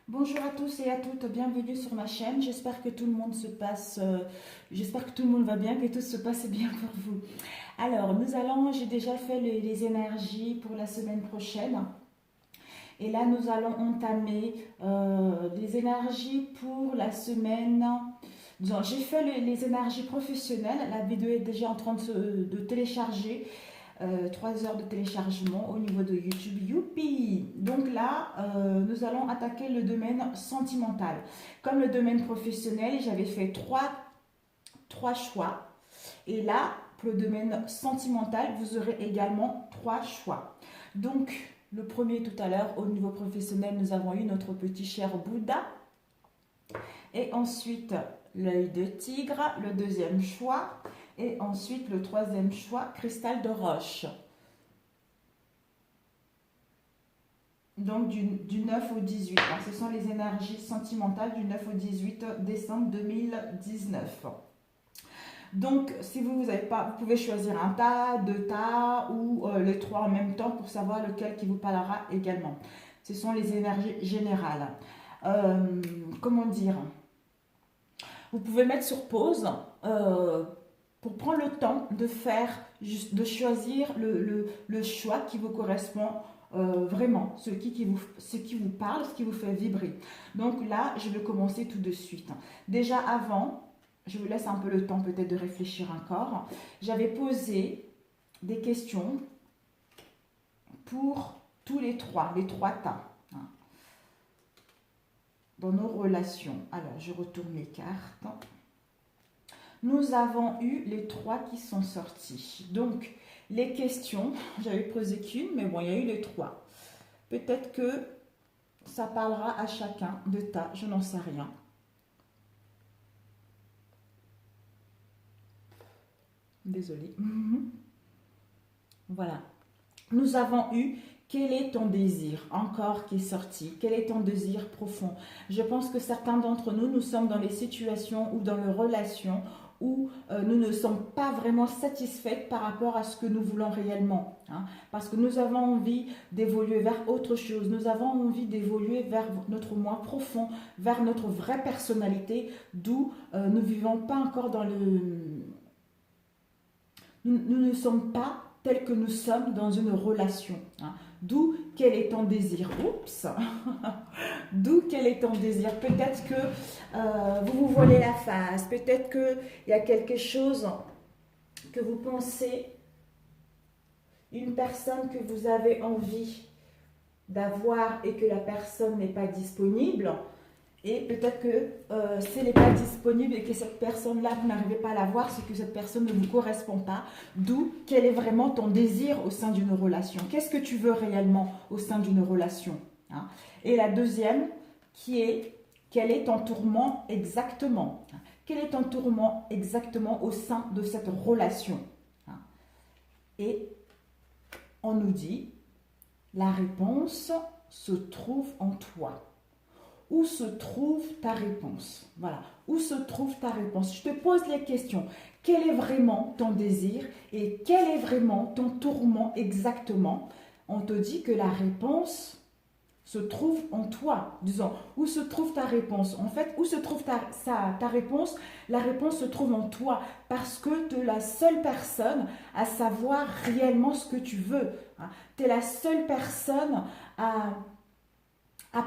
Bonjour à tous et à toutes, bienvenue sur ma chaîne. J'espère que tout le monde j'espère que tout le monde va bien, que tout se passe bien pour vous. Alors, j'ai déjà fait les énergies pour la semaine prochaine. Et là, nous allons entamer les énergies pour la semaine. Disons, j'ai fait les énergies professionnelles. La vidéo est déjà en train de télécharger. 3 heures de téléchargement au niveau de YouTube. Youpi! Donc là, nous allons attaquer le domaine sentimental. Comme le domaine professionnel, j'avais fait trois choix. Et là, pour le domaine sentimental, vous aurez également 3 choix. Donc, le premier tout à l'heure, au niveau professionnel, nous avons eu notre petit cher Bouddha. Et ensuite, l'œil de tigre, le deuxième choix. Et ensuite, le troisième choix, cristal de roche. Donc, du 9 au 18. Alors, ce sont les énergies sentimentales du 9 au 18 décembre 2019. Donc, si vous n'avez pas, vous pouvez choisir un tas, 2 tas ou les 3 en même temps pour savoir lequel qui vous parlera également. Ce sont les énergies générales. Comment dire? Vous pouvez mettre sur pause pour prendre le temps de choisir le choix qui vous correspond vraiment, ce qui vous parle, ce qui vous fait vibrer. Donc là, je vais commencer tout de suite. Déjà avant, je vous laisse un peu le temps peut-être de réfléchir encore. J'avais posé des questions pour tous les trois tas, hein, dans nos relations. Alors, je retourne les cartes. Nous avons eu les 3 qui sont sortis. Donc, les questions, j'avais posé qu'une, mais bon, il y a eu les 3. Peut-être que ça parlera à chacun de tas, je n'en sais rien. Désolée. Voilà. Nous avons eu quel est ton désir encore qui est sorti? Quel est ton désir profond? Je pense que certains d'entre nous, nous sommes dans les situations ou dans les relations où nous ne sommes pas vraiment satisfaits par rapport à ce que nous voulons réellement. Hein, parce que nous avons envie d'évoluer vers autre chose. Nous avons envie d'évoluer vers notre moi profond, vers notre vraie personnalité, d'où nous ne vivons pas encore dans le... Nous ne sommes pas tels que nous sommes dans une relation. Hein. D'où quel est ton désir? Oups. D'où quel est ton désir? Peut-être que vous vous voilez la face. Peut-être qu'il y a quelque chose que vous pensez, une personne que vous avez envie d'avoir et que la personne n'est pas disponible. Et peut-être que si elle n'est pas disponible et que cette personne-là, vous n'arrivez pas à la voir, c'est que cette personne ne vous correspond pas. D'où quel est vraiment ton désir au sein d'une relation? Qu'est-ce que tu veux réellement au sein d'une relation, hein? Et la deuxième, qui est, quel est ton tourment exactement? Quel est ton tourment exactement au sein de cette relation, hein? Et on nous dit, la réponse se trouve en toi. Où se trouve ta réponse? Voilà, où se trouve ta réponse? Je te pose les questions. Quel est vraiment ton désir et quel est vraiment ton tourment exactement? On te dit que la réponse se trouve en toi. Disons, où se trouve ta réponse? En fait, où se trouve ta réponse? La réponse se trouve en toi parce que tu es la seule personne à savoir réellement ce que tu veux. Tu es la seule personne à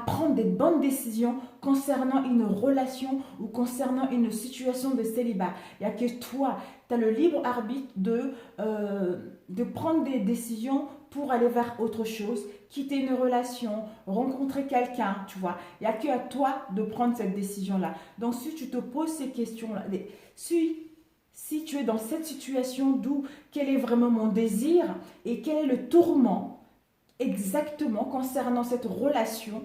prendre des bonnes décisions concernant une relation ou concernant une situation de célibat. Il n'y a que toi, tu as le libre arbitre de prendre des décisions pour aller vers autre chose, quitter une relation, rencontrer quelqu'un, tu vois. Il n'y a que à toi de prendre cette décision-là. Donc si tu te poses ces questions-là, si tu es dans cette situation d'où quel est vraiment mon désir et quel est le tourment exactement concernant cette relation,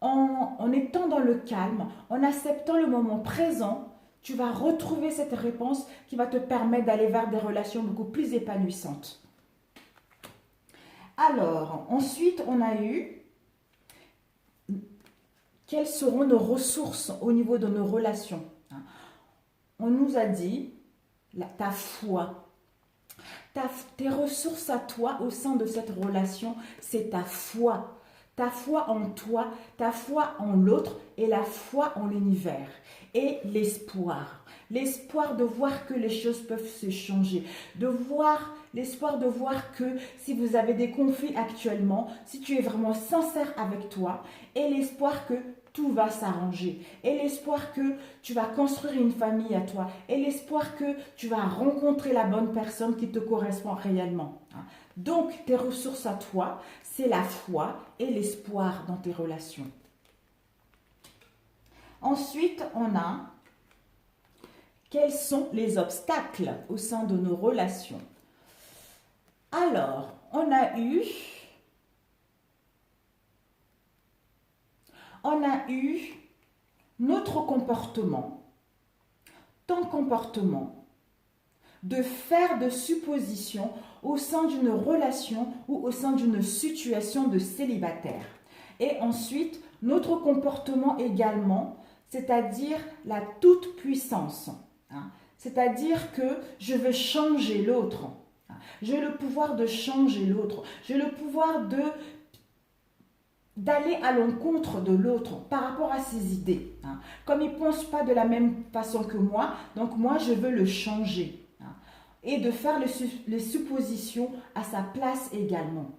en étant dans le calme, en acceptant le moment présent, tu vas retrouver cette réponse qui va te permettre d'aller vers des relations beaucoup plus épanouissantes. Alors, ensuite, on a eu quelles seront nos ressources au niveau de nos relations. On nous a dit ta foi. Tes ressources à toi au sein de cette relation, c'est ta foi. ta foi en toi, ta foi en l'autre et la foi en l'univers. Et l'espoir. L'espoir de voir que les choses peuvent se changer. L'espoir de voir que si vous avez des conflits actuellement, si tu es vraiment sincère avec toi, et l'espoir que tout va s'arranger. Et l'espoir que tu vas construire une famille à toi. Et l'espoir que tu vas rencontrer la bonne personne qui te correspond réellement. Donc, tes ressources à toi, c'est la foi et l'espoir dans tes relations. Ensuite, on a quels sont les obstacles au sein de nos relations. Alors, on a eu notre comportement, ton comportement, de faire de suppositions au sein d'une relation ou au sein d'une situation de célibataire. Et ensuite, notre comportement également, c'est-à-dire la toute-puissance. C'est-à-dire que je veux changer l'autre. J'ai le pouvoir de changer l'autre. J'ai le pouvoir d'aller à l'encontre de l'autre par rapport à ses idées. Comme il ne pense pas de la même façon que moi, donc moi je veux le changer. Et de faire les suppositions à sa place également.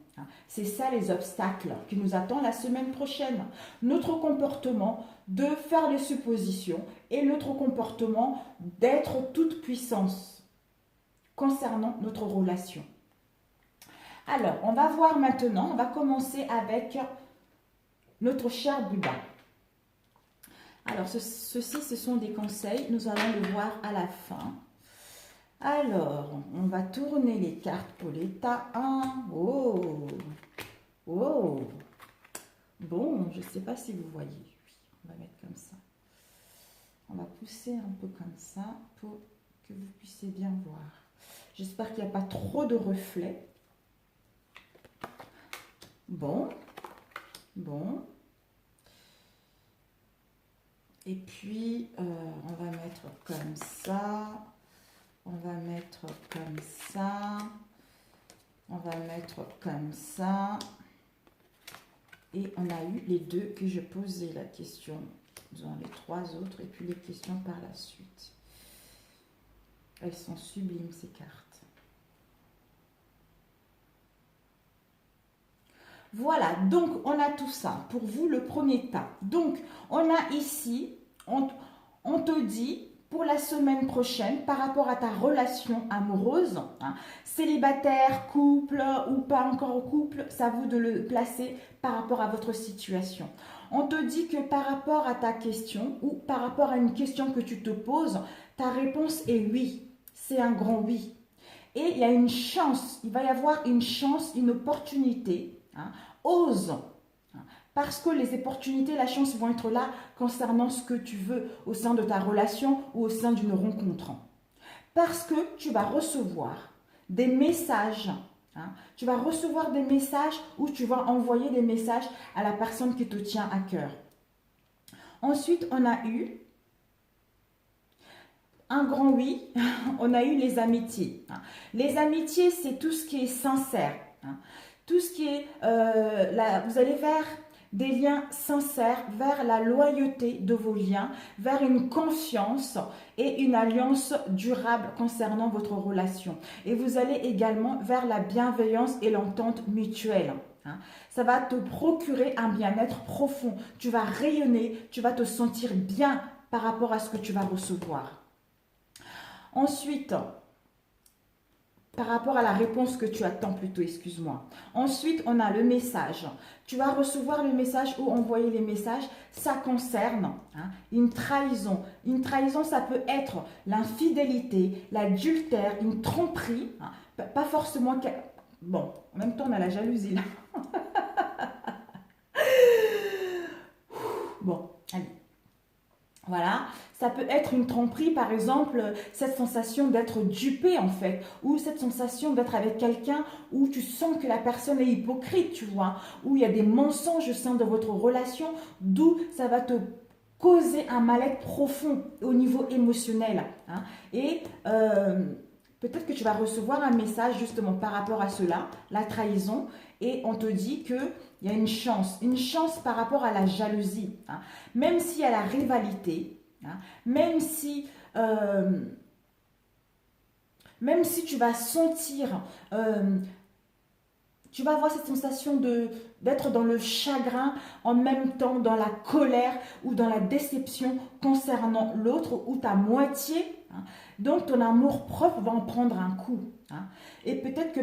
C'est ça les obstacles qui nous attendent la semaine prochaine. Notre comportement de faire les suppositions et notre comportement d'être toute puissance concernant notre relation. Alors, on va voir maintenant, on va commencer avec notre cher Bouddha. Alors, ceci, ce sont des conseils, nous allons le voir à la fin. Alors, on va tourner les cartes pour l'état 1. Oh, oh. Bon, je ne sais pas si vous voyez. Oui, on va mettre comme ça. On va pousser un peu comme ça pour que vous puissiez bien voir. J'espère qu'il n'y a pas trop de reflets. Bon. Et puis, on va mettre comme ça. On va mettre comme ça. On va mettre comme ça. Et on a eu les deux que je posais la question dans les trois autres. Et puis les questions par la suite. Elles sont sublimes ces cartes. Voilà, donc on a tout ça. Pour vous, le premier tas. Donc, on a ici, on te dit... Pour la semaine prochaine, par rapport à ta relation amoureuse, célibataire, couple ou pas encore couple, c'est à vous de le placer par rapport à votre situation. On te dit que par rapport à ta question ou par rapport à une question que tu te poses, ta réponse est oui, c'est un grand oui. Et il y a une chance, il va y avoir une chance, une opportunité, ose. Parce que les opportunités, la chance vont être là concernant ce que tu veux au sein de ta relation ou au sein d'une rencontre. Parce que tu vas recevoir des messages. Tu vas recevoir des messages ou tu vas envoyer des messages à la personne qui te tient à cœur. Ensuite, on a eu un grand oui. On a eu les amitiés. Les amitiés, c'est tout ce qui est sincère. Tout ce qui est... vous allez vers... des liens sincères, vers la loyauté de vos liens, vers une confiance et une alliance durable concernant votre relation. Et vous allez également vers la bienveillance et l'entente mutuelle. Ça va te procurer un bien-être profond. Tu vas rayonner, tu vas te sentir bien par rapport à ce que tu vas recevoir. Ensuite, par rapport à la réponse que tu attends plutôt, excuse-moi. Ensuite, on a le message. Tu vas recevoir le message ou envoyer les messages. Ça concerne une trahison. Une trahison, ça peut être l'infidélité, l'adultère, une tromperie. Pas forcément... Bon, en même temps, on a la jalousie là. Bon, allez. Voilà, ça peut être une tromperie, par exemple, cette sensation d'être dupé en fait, ou cette sensation d'être avec quelqu'un où tu sens que la personne est hypocrite, tu vois, où il y a des mensonges au sein de votre relation, d'où ça va te causer un mal-être profond au niveau émotionnel. Et peut-être que tu vas recevoir un message justement par rapport à cela, la trahison, et on te dit que il y a une chance par rapport à la jalousie. Hein. Même s'il y a la rivalité, hein, même si tu vas sentir, tu vas avoir cette sensation d'être dans le chagrin, en même temps dans la colère ou dans la déception concernant l'autre ou ta moitié. Hein. Donc ton amour-propre va en prendre un coup. Hein. Et peut-être que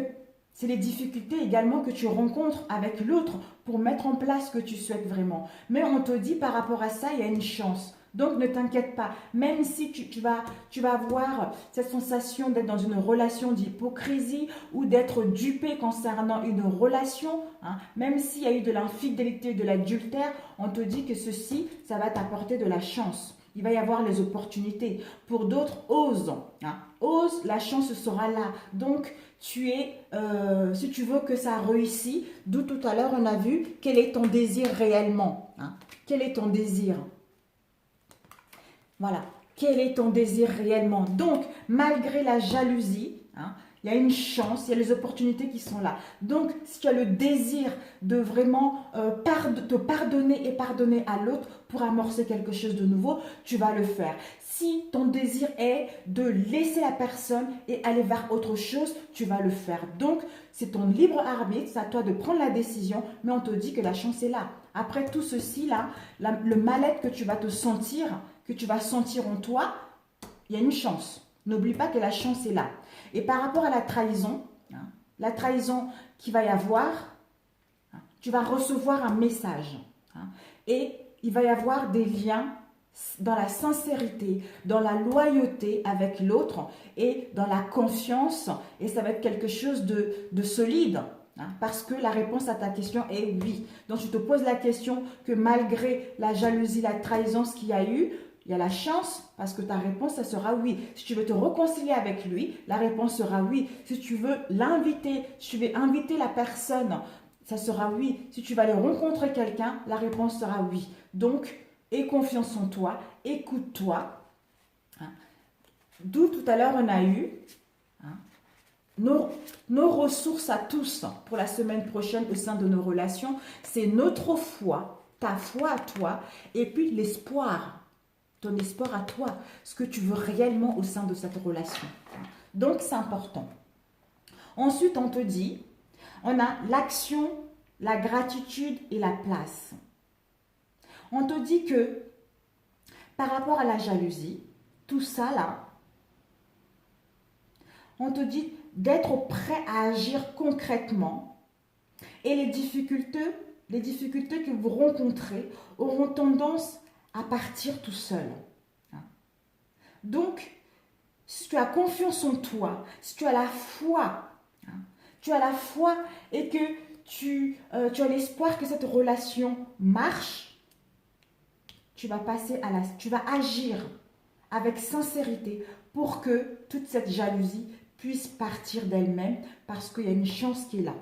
c'est les difficultés également que tu rencontres avec l'autre pour mettre en place ce que tu souhaites vraiment. Mais on te dit par rapport à ça, il y a une chance. Donc ne t'inquiète pas, même si tu vas avoir cette sensation d'être dans une relation d'hypocrisie ou d'être dupé concernant une relation, hein, même s'il y a eu de l'infidélité, de l'adultère, on te dit que ceci, ça va t'apporter de la chance. Il va y avoir les opportunités. Pour d'autres, ose. Hein. Ose, la chance sera là. Donc, si tu veux que ça réussisse, d'où tout à l'heure on a vu, quel est ton désir réellement. Hein. Quel est ton désir? Voilà, quel est ton désir réellement? Donc, malgré la jalousie, hein, il y a une chance, il y a les opportunités qui sont là. Donc, si tu as le désir de vraiment te pardonner et pardonner à l'autre pour amorcer quelque chose de nouveau, tu vas le faire. Si ton désir est de laisser la personne et aller vers autre chose, tu vas le faire. Donc, c'est ton libre arbitre, c'est à toi de prendre la décision, mais on te dit que la chance est là. Après tout ceci, là, le mal-être que tu vas te sentir, que tu vas sentir en toi, il y a une chance. N'oublie pas que la chance est là. Et par rapport à la trahison qu'il va y avoir, hein, tu vas recevoir un message. Hein, et il va y avoir des liens dans la sincérité, dans la loyauté avec l'autre et dans la confiance. Et ça va être quelque chose de solide. Hein, parce que la réponse à ta question est oui. Donc tu te poses la question que malgré la jalousie, la trahison, ce qu'il y a eu, il y a la chance parce que ta réponse, ça sera oui. Si tu veux te réconcilier avec lui, la réponse sera oui. Si tu veux l'inviter, si tu veux inviter la personne, ça sera oui. Si tu vas aller rencontrer quelqu'un, la réponse sera oui. Donc, aie confiance en toi, écoute-toi. Hein. D'où tout à l'heure on a eu hein, nos ressources à tous pour la semaine prochaine au sein de nos relations. C'est notre foi, ta foi à toi, et puis l'espoir. Ton espoir à toi, ce que tu veux réellement au sein de cette relation. Donc, c'est important. Ensuite, on te dit, on a l'action, la gratitude et la place. On te dit que par rapport à la jalousie, tout ça là, on te dit d'être prêt à agir concrètement et les difficultés que vous rencontrez auront tendance à partir tout seul. Donc, si tu as confiance en toi, si tu as la foi, et que tu as l'espoir que cette relation marche, tu vas agir avec sincérité pour que toute cette jalousie puisse partir d'elle-même parce qu'il y a une chance qui est là.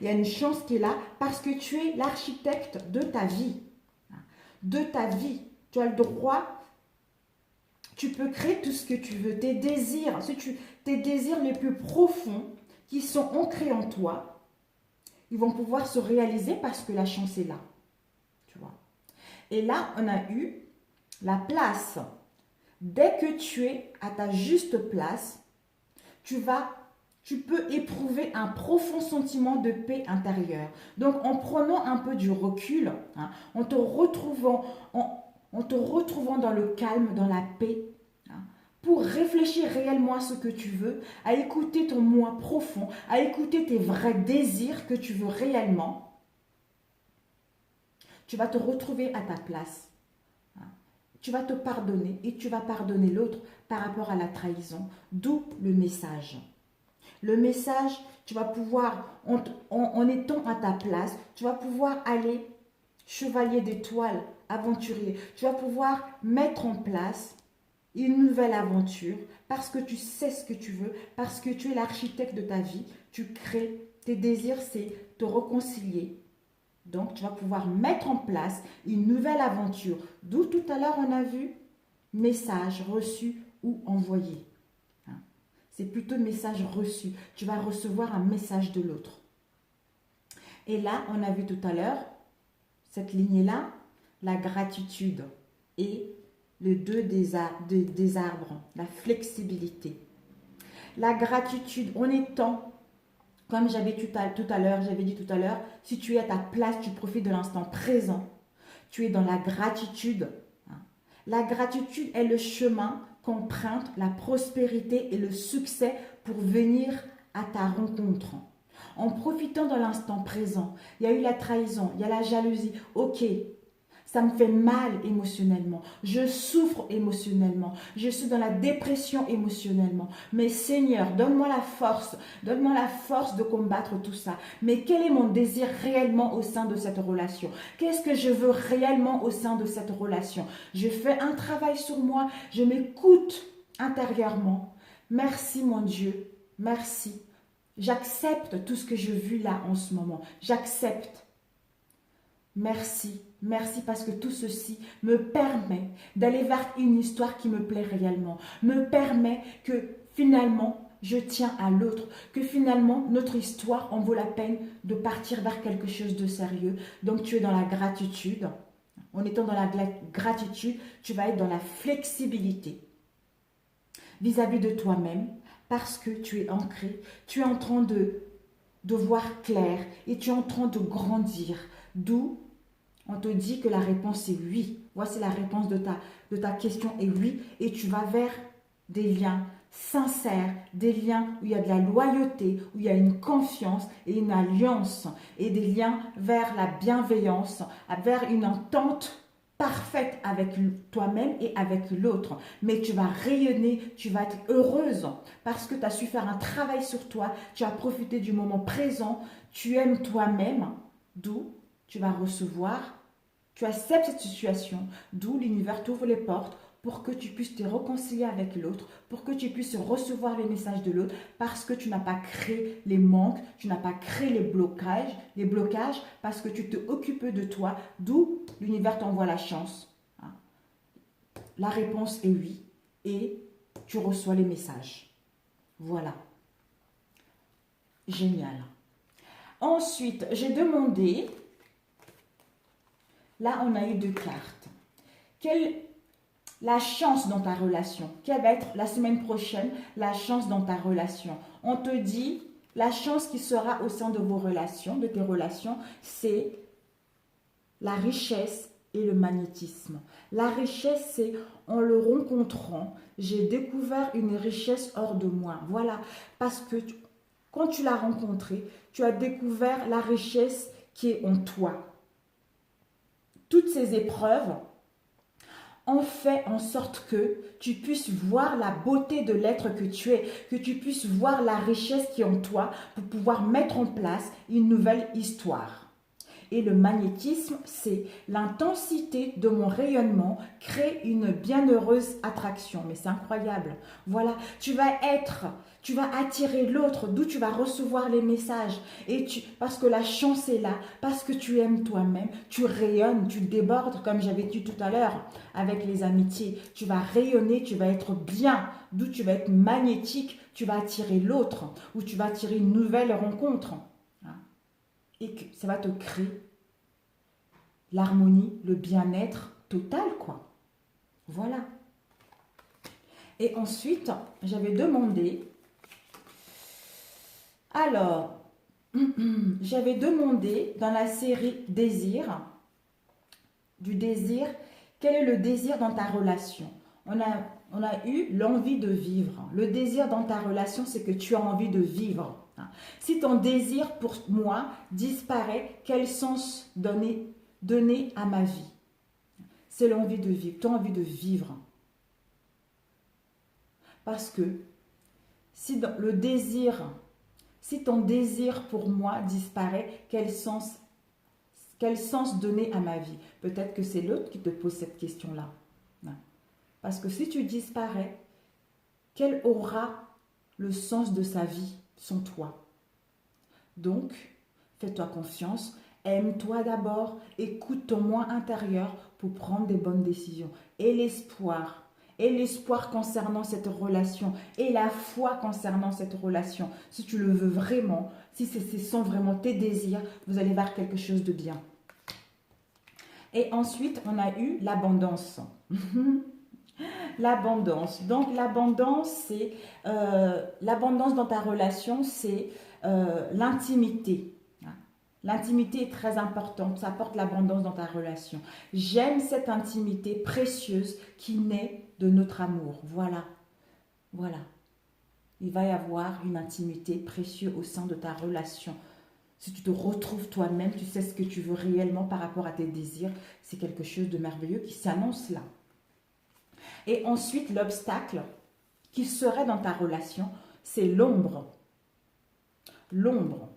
Il y a une chance qui est là parce que tu es l'architecte de ta vie. De ta vie. Tu as le droit, tu peux créer tout ce que tu veux. Tes désirs les plus profonds qui sont ancrés en toi, ils vont pouvoir se réaliser parce que la chance est là. Tu vois. Et là, on a eu la place. Dès que tu es à ta juste place, tu peux éprouver un profond sentiment de paix intérieure. Donc, en prenant un peu du recul, hein, en te retrouvant dans le calme, dans la paix, hein, pour réfléchir réellement à ce que tu veux, à écouter ton moi profond, à écouter tes vrais désirs que tu veux réellement, tu vas te retrouver à ta place. Hein. Tu vas te pardonner et tu vas pardonner l'autre par rapport à la trahison, d'où le message. Le message, tu vas pouvoir, en étant à ta place, tu vas pouvoir aller chevalier d'étoiles, aventurier. Tu vas pouvoir mettre en place une nouvelle aventure parce que tu sais ce que tu veux, parce que tu es l'architecte de ta vie. Tu crées, tes désirs, c'est te réconcilier. Donc, tu vas pouvoir mettre en place une nouvelle aventure. D'où tout à l'heure, on a vu message reçu ou envoyé. C'est plutôt message reçu. Tu vas recevoir un message de l'autre. Et là, on a vu tout à l'heure, cette lignée-là, la gratitude et le 2 des arbres, la flexibilité. La gratitude en étant, comme j'avais dit tout à l'heure, si tu es à ta place, tu profites de l'instant présent, tu es dans la gratitude. La gratitude est le chemin qu'emprunte la prospérité et le succès pour venir à ta rencontre. En profitant de l'instant présent, il y a eu la trahison, il y a la jalousie. Ok, ça me fait mal émotionnellement, je souffre émotionnellement, je suis dans la dépression émotionnellement. Mais Seigneur, donne-moi la force de combattre tout ça. Mais quel est mon désir réellement au sein de cette relation? Qu'est-ce que je veux réellement au sein de cette relation? Je fais un travail sur moi, je m'écoute intérieurement. Merci mon Dieu, merci. J'accepte tout ce que je vis là en ce moment. J'accepte. Merci, merci parce que tout ceci me permet d'aller vers une histoire qui me plaît réellement. Me permet que finalement, je tiens à l'autre. Que finalement, notre histoire en vaut la peine de partir vers quelque chose de sérieux. Donc tu es dans la gratitude. En étant dans la gratitude, tu vas être dans la flexibilité vis-à-vis de toi-même. Parce que tu es ancré, tu es en train de voir clair et tu es en train de grandir. D'où on te dit que la réponse est oui. Voici la réponse de ta question est oui. Et tu vas vers des liens sincères, des liens où il y a de la loyauté, où il y a une confiance et une alliance. Et des liens vers la bienveillance, vers une entente parfaite avec toi-même et avec l'autre. Mais tu vas rayonner, tu vas être heureuse parce que tu as su faire un travail sur toi, tu as profité du moment présent, tu aimes toi-même, d'où tu vas recevoir, tu acceptes cette situation, d'où l'univers t'ouvre les portes pour que tu puisses te réconcilier avec l'autre, pour que tu puisses recevoir les messages de l'autre, parce que tu n'as pas créé les manques, tu n'as pas créé les blocages, parce que tu te occupes de toi, d'où l'univers t'envoie la chance. La réponse est oui, et tu reçois les messages. Voilà. Génial. Ensuite, j'ai demandé, là on a eu 2 cartes. La chance dans ta relation. Quelle va être la semaine prochaine la chance dans ta relation? On te dit la chance qui sera au sein de vos relations, de tes relations, c'est la richesse et le magnétisme. La richesse, c'est en le rencontrant, j'ai découvert une richesse hors de moi. Voilà, parce que quand tu l'as rencontré, tu as découvert la richesse qui est en toi. Toutes ces épreuves ont fait en sorte que tu puisses voir la beauté de l'être que tu es, que tu puisses voir la richesse qui est en toi pour pouvoir mettre en place une nouvelle histoire. Et le magnétisme, c'est l'intensité de mon rayonnement crée une bienheureuse attraction. Mais c'est incroyable. Voilà, tu vas attirer l'autre, d'où tu vas recevoir les messages. Parce que la chance est là, parce que tu aimes toi-même, tu rayonnes, tu débordes, comme j'avais dit tout à l'heure avec les amitiés. Tu vas rayonner, tu vas être bien, d'où tu vas être magnétique, tu vas attirer l'autre, ou tu vas attirer une nouvelle rencontre. Et que ça va te créer l'harmonie, le bien-être total, quoi. Voilà. Et ensuite, j'avais demandé, alors, j'avais demandé dans la série Désir, du désir, quel est le désir dans ta relation? On a eu l'envie de vivre. Le désir dans ta relation, c'est que tu as envie de vivre. Si ton désir pour moi disparaît, quel sens donner à ma vie? C'est l'envie de vivre. Tu as envie de vivre. Parce que si ton désir pour moi disparaît, quel sens donner à ma vie? Peut-être que c'est l'autre qui te pose cette question-là. Parce que si tu disparais, quel aura le sens de sa vie sans toi? Donc, fais-toi confiance, aime-toi d'abord, écoute ton moi intérieur pour prendre des bonnes décisions. Et l'espoir, et l'espoir concernant cette relation et la foi concernant cette relation. Si tu le veux vraiment, si ce sont vraiment tes désirs, vous allez voir quelque chose de bien. Et ensuite, on a eu l'abondance. L'abondance. Donc, l'abondance, c'est l'abondance dans ta relation, c'est l'intimité. L'intimité est très importante, ça apporte l'abondance dans ta relation. J'aime cette intimité précieuse qui naît de notre amour. Voilà, voilà. Il va y avoir une intimité précieuse au sein de ta relation. Si tu te retrouves toi-même, tu sais ce que tu veux réellement par rapport à tes désirs, c'est quelque chose de merveilleux qui s'annonce là. Et ensuite, l'obstacle qui serait dans ta relation, c'est l'ombre. L'ombre.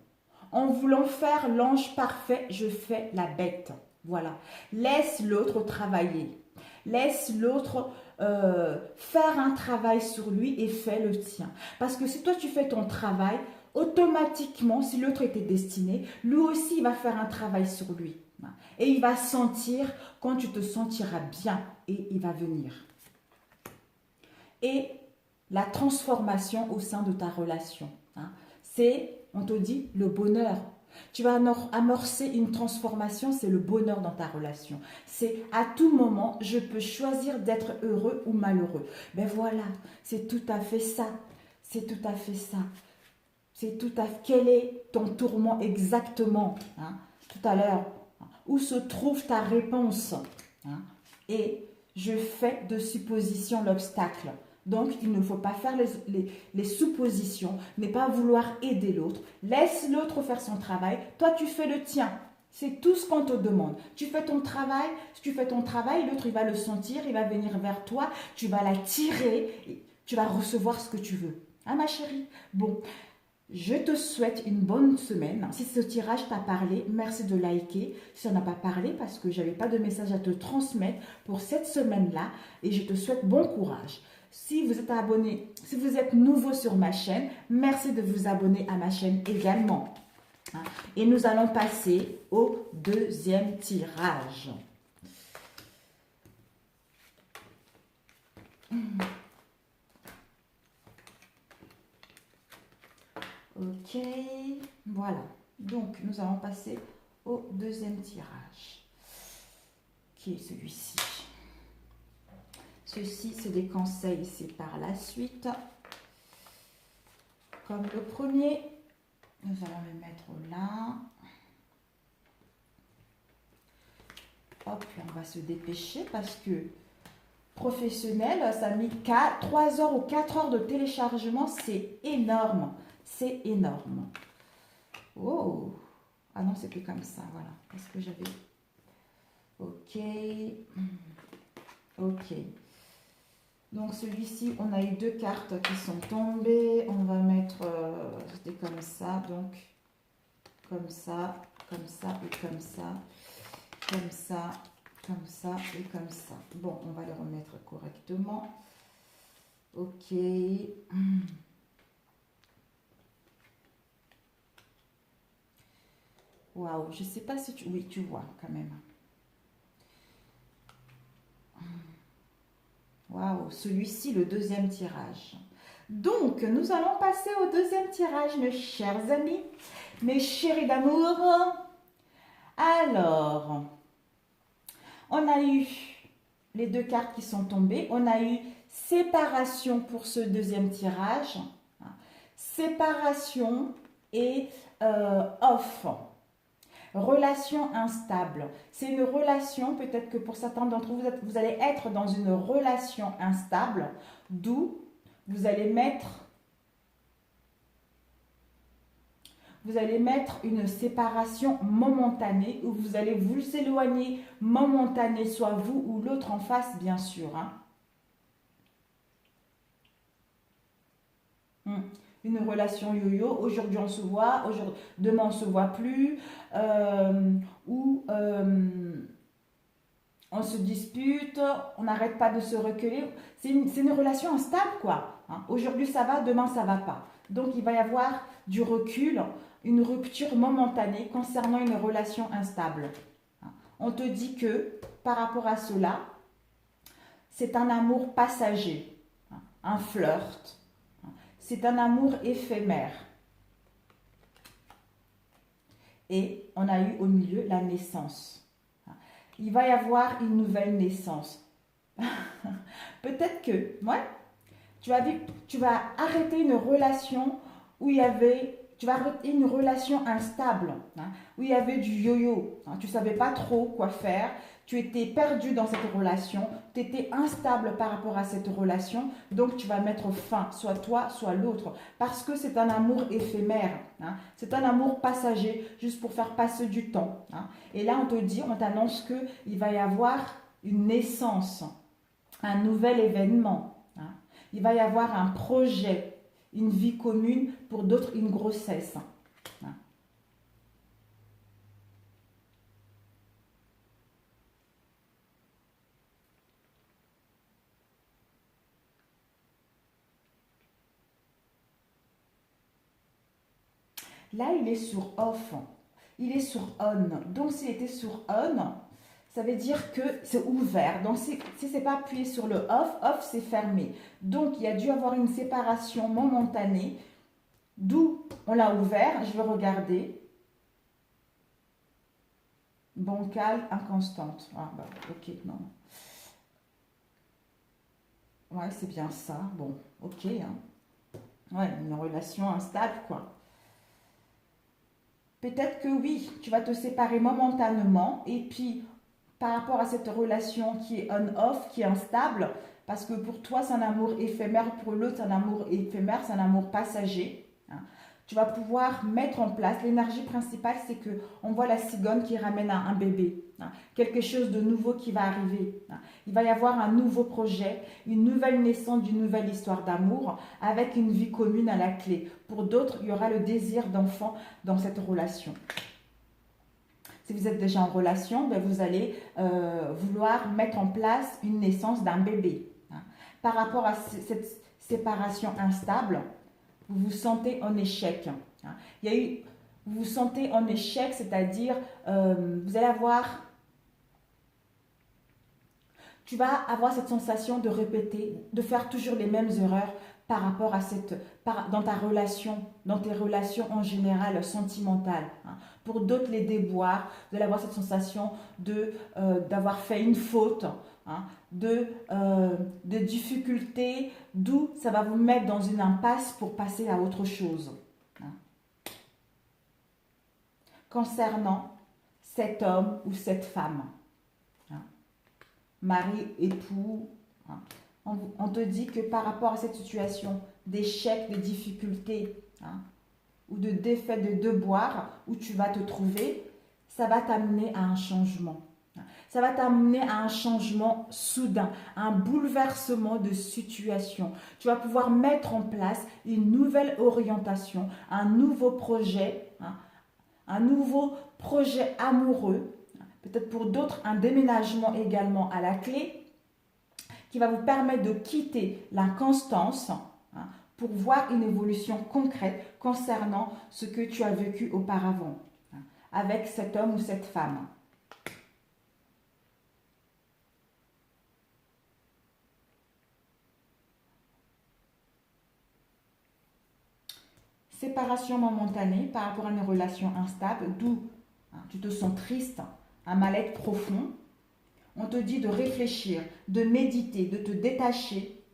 En voulant faire l'ange parfait, je fais la bête. Voilà. Laisse l'autre travailler. Laisse l'autre faire un travail sur lui et fais le tien. Parce que si toi tu fais ton travail, automatiquement, si l'autre était destiné, lui aussi il va faire un travail sur lui. Et il va sentir quand tu te sentiras bien et il va venir. Et la transformation au sein de ta relation. C'est, on te dit, le bonheur. Tu vas amorcer une transformation, c'est le bonheur dans ta relation. C'est à tout moment, je peux choisir d'être heureux ou malheureux. Ben voilà, c'est tout à fait ça. C'est tout à fait ça. C'est tout à fait... Quel est ton tourment exactement tout à l'heure, où se trouve ta réponse Et je fais de supposition l'obstacle. Donc, il ne faut pas faire les suppositions, mais pas vouloir aider l'autre. Laisse l'autre faire son travail. Toi, tu fais le tien. C'est tout ce qu'on te demande. Tu fais ton travail. Si tu fais ton travail, l'autre, il va le sentir. Il va venir vers toi. Tu vas l'attirer. Tu vas recevoir ce que tu veux. Hein, ma chérie? Bon, je te souhaite une bonne semaine. Si ce tirage t'a parlé, merci de liker. Si ça n'a pas parlé, parce que je n'avais pas de message à te transmettre pour cette semaine-là. Et je te souhaite bon courage. Si vous êtes abonné, si vous êtes nouveau sur ma chaîne, merci de vous abonner à ma chaîne également. Et nous allons passer au deuxième tirage. Ok, voilà. Donc, nous allons passer au deuxième tirage, qui est celui-ci. Ceci, c'est des conseils, c'est par la suite. Comme le premier, nous allons le mettre là. Hop, on va se dépêcher parce que professionnel, ça a mis 3 heures ou 4 heures de téléchargement. C'est énorme. C'est énorme. Oh! Ah non, c'était comme ça, voilà. Parce que j'avais... Ok. Ok. Donc celui-ci, on a eu 2 cartes qui sont tombées. On va mettre, c'était comme ça, donc comme ça et comme ça, comme ça, comme ça et comme ça. Bon, on va les remettre correctement. Ok. Waouh, je ne sais pas si tu... Oui, tu vois quand même. Waouh, celui-ci, le deuxième tirage. Donc, nous allons passer au deuxième tirage, mes chers amis, mes chéris d'amour. Alors, on a eu les 2 cartes qui sont tombées. On a eu séparation pour ce deuxième tirage. Séparation et off. Relation instable. C'est une relation, peut-être que pour certains d'entre vous, vous allez être dans une relation instable, d'où vous allez mettre une séparation momentanée, où vous allez vous éloigner momentanément, soit vous ou l'autre en face, bien sûr. Une relation yo-yo, aujourd'hui on se voit, demain on ne se voit plus, ou on se dispute, on n'arrête pas de se recueillir. C'est une relation instable, quoi. Aujourd'hui ça va, demain ça ne va pas. Donc il va y avoir du recul, une rupture momentanée concernant une relation instable. On te dit que par rapport à cela, c'est un amour passager, un flirt. C'est un amour éphémère. Et on a eu au milieu la naissance. Il va y avoir une nouvelle naissance. Peut-être que, ouais, tu vas arrêter une relation où il y avait, tu vas arrêter une relation instable, où il y avait du yo-yo. Tu ne savais pas trop quoi faire, tu étais perdu dans cette relation, tu étais instable par rapport à cette relation, donc tu vas mettre fin, soit toi, soit l'autre, parce que c'est un amour éphémère, c'est un amour passager, juste pour faire passer du temps. Et là, on te dit, on t'annonce qu'il va y avoir une naissance, un nouvel événement. Il va y avoir un projet, une vie commune, pour d'autres une grossesse. Là, il est sur off, il est sur on. Donc, s'il était sur on, ça veut dire que c'est ouvert. Donc, si ce n'est pas appuyé sur le off, off, c'est fermé. Donc, il y a dû avoir une séparation momentanée, d'où on l'a ouvert. Je vais regarder. Bancale, inconstante. Ah, bah, ok, non. Ouais, c'est bien ça. Bon, ok. Ouais, une relation instable, quoi. Peut-être que oui, tu vas te séparer momentanément et puis par rapport à cette relation qui est on-off, qui est instable, parce que pour toi c'est un amour éphémère, pour l'autre c'est un amour éphémère, c'est un amour passager. Tu vas pouvoir mettre en place, l'énergie principale c'est que on voit la cigogne qui ramène un bébé, quelque chose de nouveau qui va arriver. Il va y avoir un nouveau projet, une nouvelle naissance d'une nouvelle histoire d'amour avec une vie commune à la clé. Pour d'autres, il y aura le désir d'enfant dans cette relation. Si vous êtes déjà en relation, ben vous allez vouloir mettre en place une naissance d'un bébé. Par rapport à cette séparation instable, vous vous sentez en échec. Il y a eu, vous vous sentez en échec, c'est-à-dire vous allez avoir, tu vas avoir cette sensation de répéter, de faire toujours les mêmes erreurs par rapport à dans ta relation, dans tes relations en général sentimentales. Pour d'autres, les déboires, vous allez avoir cette sensation d'avoir fait une faute, de difficultés, d'où ça va vous mettre dans une impasse pour passer à autre chose. Concernant cet homme ou cette femme, mari, époux, on te dit que par rapport à cette situation d'échec, de difficultés, ou de défaite, de devoir, où tu vas te trouver, ça va t'amener à un changement. Ça va t'amener à un changement soudain, un bouleversement de situation. Tu vas pouvoir mettre en place une nouvelle orientation, un nouveau projet, un nouveau projet amoureux, peut-être pour d'autres un déménagement également à la clé, qui va vous permettre de quitter l'inconstance pour voir une évolution concrète concernant ce que tu as vécu auparavant avec cet homme ou cette femme. Séparation momentanée par rapport à une relation instable, d'où tu te sens triste, un mal-être profond. On te dit de réfléchir, de méditer, de te détacher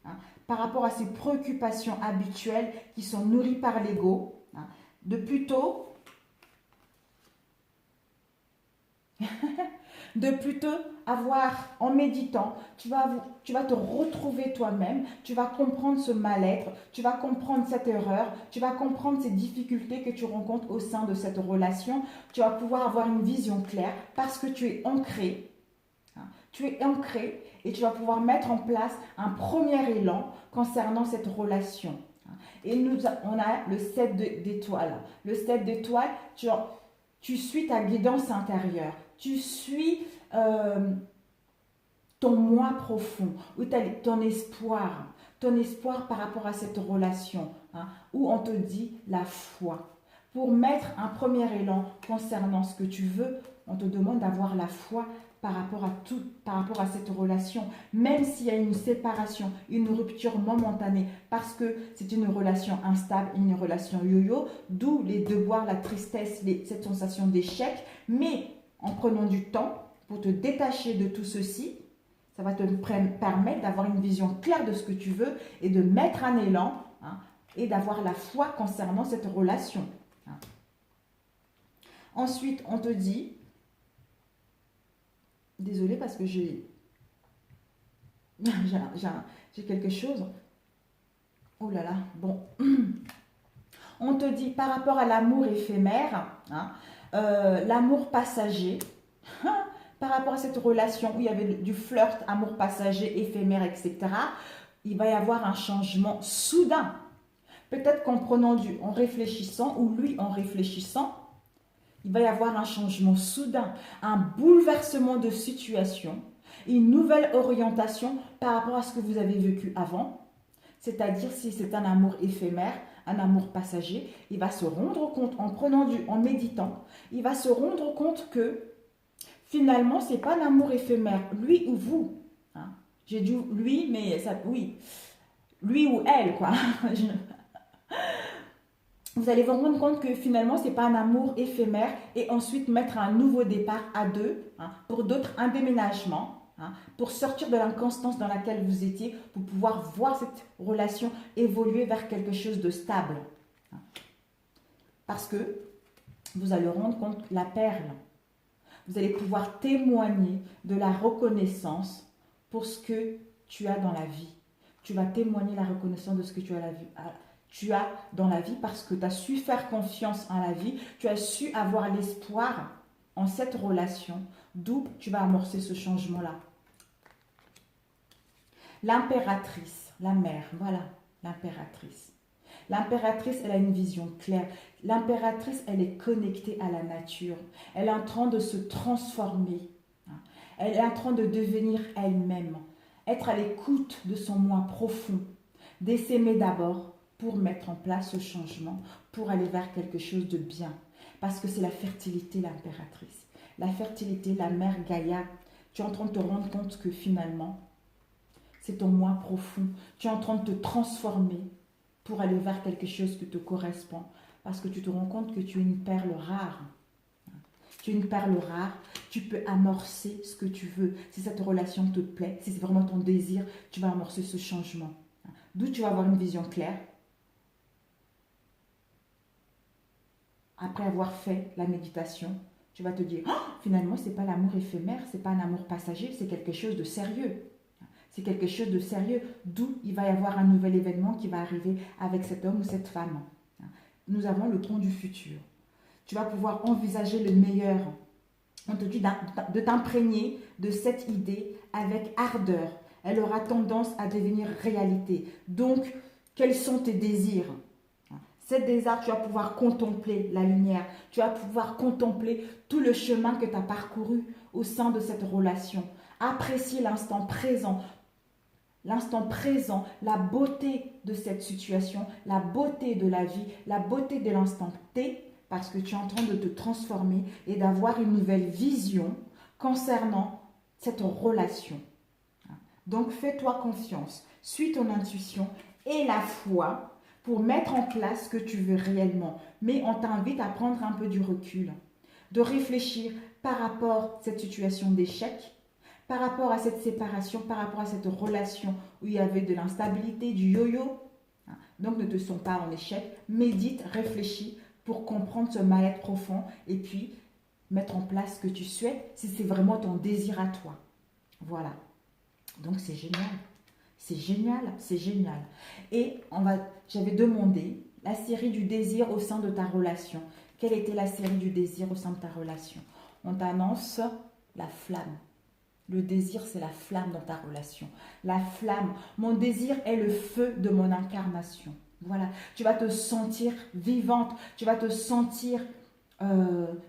par rapport à ces préoccupations habituelles qui sont nourries par l'ego, de plutôt avoir, en méditant, tu vas te retrouver toi-même, tu vas comprendre ce mal-être, tu vas comprendre cette erreur, tu vas comprendre ces difficultés que tu rencontres au sein de cette relation, tu vas pouvoir avoir une vision claire parce que tu es ancré. Tu es ancré et tu vas pouvoir mettre en place un premier élan concernant cette relation. Et on a le 7 d'étoiles. Le 7 d'étoiles, tu suis ta guidance intérieure. Tu suis ton moi profond, ou ton espoir par rapport à cette relation, où on te dit la foi. Pour mettre un premier élan concernant ce que tu veux, on te demande d'avoir la foi par rapport à tout, par rapport à cette relation, même s'il y a une séparation, une rupture momentanée, parce que c'est une relation instable, une relation yo-yo, d'où les devoirs, la tristesse, cette sensation d'échec, mais en prenant du temps pour te détacher de tout ceci, ça va te permettre d'avoir une vision claire de ce que tu veux et de mettre un élan, hein, et d'avoir la foi concernant cette relation. Hein. Ensuite, on te dit, désolée parce que j'ai quelque chose. Oh là là, bon. On te dit par rapport à l'amour éphémère, hein, l'amour passager, par rapport à cette relation où il y avait du flirt, amour passager, éphémère, etc., il va y avoir un changement soudain. Peut-être en réfléchissant, ou lui en réfléchissant, il va y avoir un changement soudain, un bouleversement de situation, une nouvelle orientation par rapport à ce que vous avez vécu avant. C'est-à-dire, si c'est un amour éphémère, un amour passager, il va se rendre compte, en méditant, il va se rendre compte que finalement, ce n'est pas un amour éphémère, lui ou vous. Hein. J'ai dit lui, mais ça, oui, lui ou elle, quoi. Vous allez vous rendre compte que finalement, ce n'est pas un amour éphémère et ensuite mettre un nouveau départ à deux, hein, pour d'autres, un déménagement, hein, pour sortir de l'inconstance dans laquelle vous étiez, pour pouvoir voir cette relation évoluer vers quelque chose de stable. Hein. Parce que vous allez rendre compte la perle. Vous allez pouvoir témoigner de la reconnaissance pour ce que tu as dans la vie. Tu vas témoigner la reconnaissance de ce que tu as dans la vie parce que tu as su faire confiance en la vie, tu as su avoir l'espoir en cette relation, d'où tu vas amorcer ce changement-là. L'impératrice, la mère, voilà, l'impératrice. L'impératrice, elle a une vision claire. L'impératrice, elle est connectée à la nature. Elle est en train de se transformer. Elle est en train de devenir elle-même. Être à l'écoute de son moi profond. D'essaimer d'abord pour mettre en place ce changement, pour aller vers quelque chose de bien. Parce que c'est la fertilité, l'impératrice. La fertilité, la mère Gaïa. Tu es en train de te rendre compte que finalement, c'est ton moi profond. Tu es en train de te transformer pour aller vers quelque chose qui te correspond. Parce que tu te rends compte que tu es une perle rare. Tu es une perle rare. Tu peux amorcer ce que tu veux. Si cette relation te plaît, si c'est vraiment ton désir, tu vas amorcer ce changement. D'où tu vas avoir une vision claire. Après avoir fait la méditation, tu vas te dire, oh, finalement, ce n'est pas l'amour éphémère, ce n'est pas un amour passager, c'est quelque chose de sérieux. C'est quelque chose de sérieux, d'où il va y avoir un nouvel événement qui va arriver avec cet homme ou cette femme. Nous avons le ton du futur. Tu vas pouvoir envisager le meilleur. On te dit de t'imprégner de cette idée avec ardeur. Elle aura tendance à devenir réalité. Donc, quels sont tes désirs? Ces désirs, tu vas pouvoir contempler la lumière. Tu vas pouvoir contempler tout le chemin que tu as parcouru au sein de cette relation. Apprécier l'instant présent. L'instant présent, la beauté de cette situation, la beauté de la vie, la beauté de l'instant T, parce que tu es en train de te transformer et d'avoir une nouvelle vision concernant cette relation. Donc, fais-toi confiance, suis ton intuition et la foi pour mettre en place ce que tu veux réellement. Mais on t'invite à prendre un peu du recul, de réfléchir par rapport à cette situation d'échec, par rapport à cette séparation, par rapport à cette relation où il y avait de l'instabilité, du yo-yo. Donc, ne te sens pas en échec. Médite, réfléchis pour comprendre ce mal-être profond et puis mettre en place ce que tu souhaites si c'est vraiment ton désir à toi. Voilà. Donc, c'est génial. C'est génial, c'est génial. Et j'avais demandé la série du désir au sein de ta relation. Quelle était la série du désir au sein de ta relation? On t'annonce la flamme. Le désir, c'est la flamme dans ta relation. La flamme. Mon désir est le feu de mon incarnation. Voilà. Tu vas te sentir vivante. Tu vas te sentir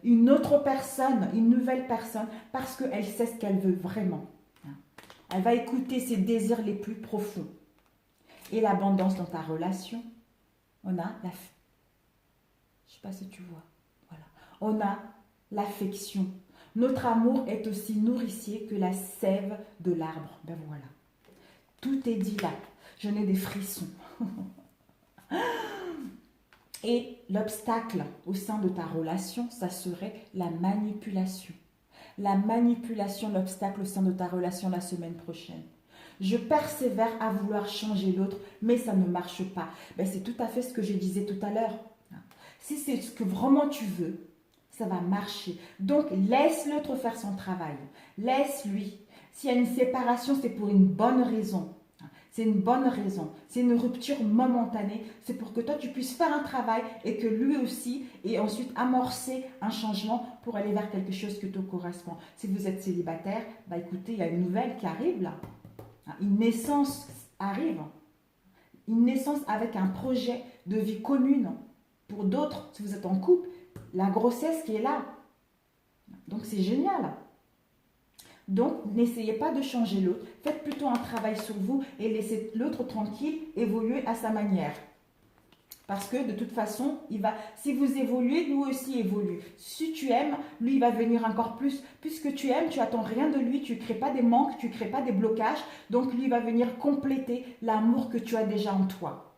une autre personne, une nouvelle personne, parce qu'elle sait ce qu'elle veut vraiment. Elle va écouter ses désirs les plus profonds. Et l'abondance dans ta relation, on a je ne sais pas si tu vois. Voilà. On a l'affection. Notre amour est aussi nourricier que la sève de l'arbre. Ben voilà. Tout est dit là. Je n'ai des frissons. Et l'obstacle au sein de ta relation, ça serait la manipulation. La manipulation, l'obstacle au sein de ta relation la semaine prochaine. Je persévère à vouloir changer l'autre, mais ça ne marche pas. Ben, c'est tout à fait ce que je disais tout à l'heure. Si c'est ce que vraiment tu veux, ça va marcher. Donc, laisse l'autre faire son travail. Laisse-lui. S'il y a une séparation, c'est pour une bonne raison. C'est une bonne raison. C'est une rupture momentanée. C'est pour que toi, tu puisses faire un travail et que lui aussi, et ensuite amorcer un changement pour aller vers quelque chose qui te correspond. Si vous êtes célibataire, bah écoutez, il y a une nouvelle qui arrive là. Une naissance arrive. Une naissance avec un projet de vie commune. Pour d'autres, si vous êtes en couple, la grossesse qui est là. Donc, c'est génial. Donc, n'essayez pas de changer l'autre. Faites plutôt un travail sur vous et laissez l'autre tranquille, évoluer à sa manière. Parce que de toute façon, si vous évoluez, lui aussi évolue. Si tu aimes, lui, il va venir encore plus. Puisque tu aimes, tu attends rien de lui, tu ne crées pas des manques, tu ne crées pas des blocages. Donc, lui, il va venir compléter l'amour que tu as déjà en toi.